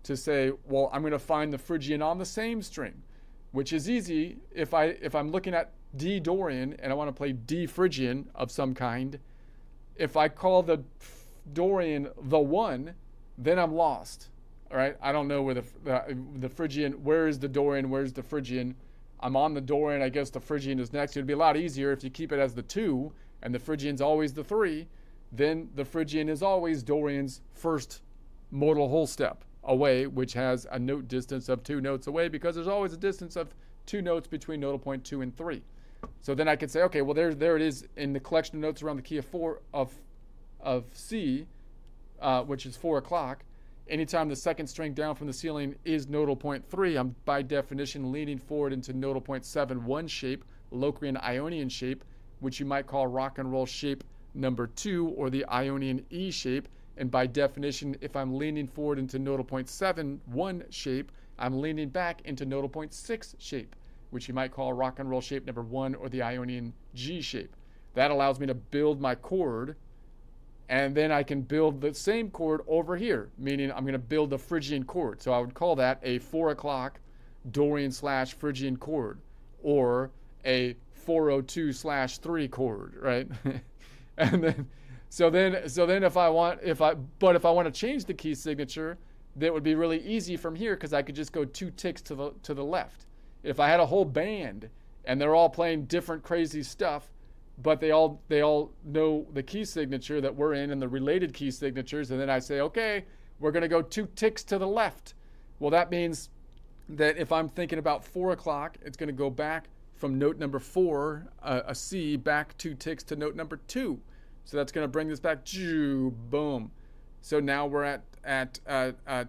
Speaker 1: to say, well, I'm going to find the Phrygian on the same string, which is easy if I'm looking at D Dorian and I want to play D Phrygian of some kind. If I call the Dorian the 1, then I'm lost. All right, I don't know where the Phrygian, where is the Dorian, where's the Phrygian? I'm on the Dorian, I guess the Phrygian is next. It'd be a lot easier if you keep it as the 2 and the Phrygian's always the 3. Then the Phrygian is always Dorian's first modal whole step away, which has a note distance of 2 notes away, because there's always a distance of 2 notes between nodal point 2 and 3. So then I could say, okay, well there it is in the collection of notes around the key of 4 of C, which is 4 o'clock. Anytime the second string down from the ceiling is nodal point 3, I'm by definition leaning forward into nodal point 7-1 shape, Locrian Ionian shape, which you might call rock and roll shape number 2, or the Ionian E shape. And by definition, if I'm leaning forward into nodal point 7-1 shape, I'm leaning back into nodal point 6 shape, which you might call rock and roll shape number 1, or the Ionian G shape. That allows me to build my chord, and then I can build the same chord over here, meaning I'm going to build the Phrygian chord. So I would call that a 4 o'clock Dorian / Phrygian chord, or a 402/3 chord, right? And then, So then if I want to change the key signature, that would be really easy from here because I could just go 2 ticks to the left. If I had a whole band and they're all playing different crazy stuff, but they all know the key signature that we're in and the related key signatures, and then I say, okay, we're going to go 2 ticks to the left. Well, that means that if I'm thinking about 4 o'clock, it's going to go back from note number 4, a C, back 2 ticks to note number 2. So that's going to bring this back, boom. So now we're at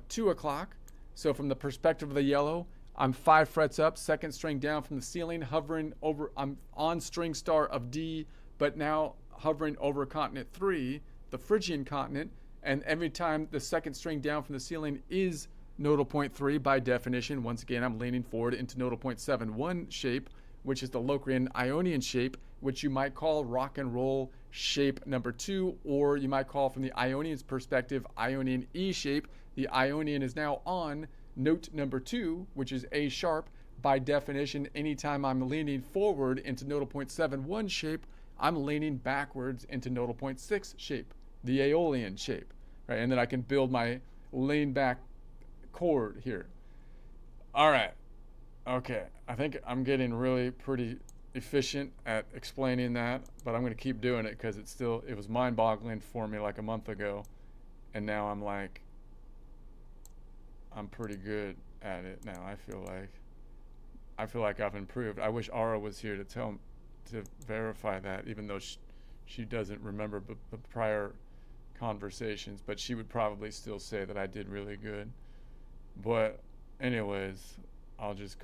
Speaker 1: 2 o'clock. So from the perspective of the yellow, I'm 5 frets up, 2nd string down from the ceiling, hovering over, I'm on string star of D, but now hovering over continent 3, the Phrygian continent, and every time the 2nd string down from the ceiling is nodal point 3, by definition, once again, I'm leaning forward into nodal point 7-1 shape, which is the Locrian Ionian shape, which you might call rock and roll shape number 2, or you might call from the Ionian's perspective, Ionian E shape. The Ionian is now on note number 2, which is A sharp. By definition, anytime I'm leaning forward into nodal point 7-1 shape, I'm leaning backwards into nodal point 6 shape, the Aeolian shape, right? And then I can build my lean back chord here. All right. Okay. I think I'm getting really pretty efficient at explaining that, but I'm going to keep doing it because it was mind-boggling for me like a month ago, and now I'm pretty good at it now. I feel like I've improved. I wish Ara was here to verify that, even though she doesn't remember the prior conversations, but she would probably still say that I did really good. But anyways, I'll just go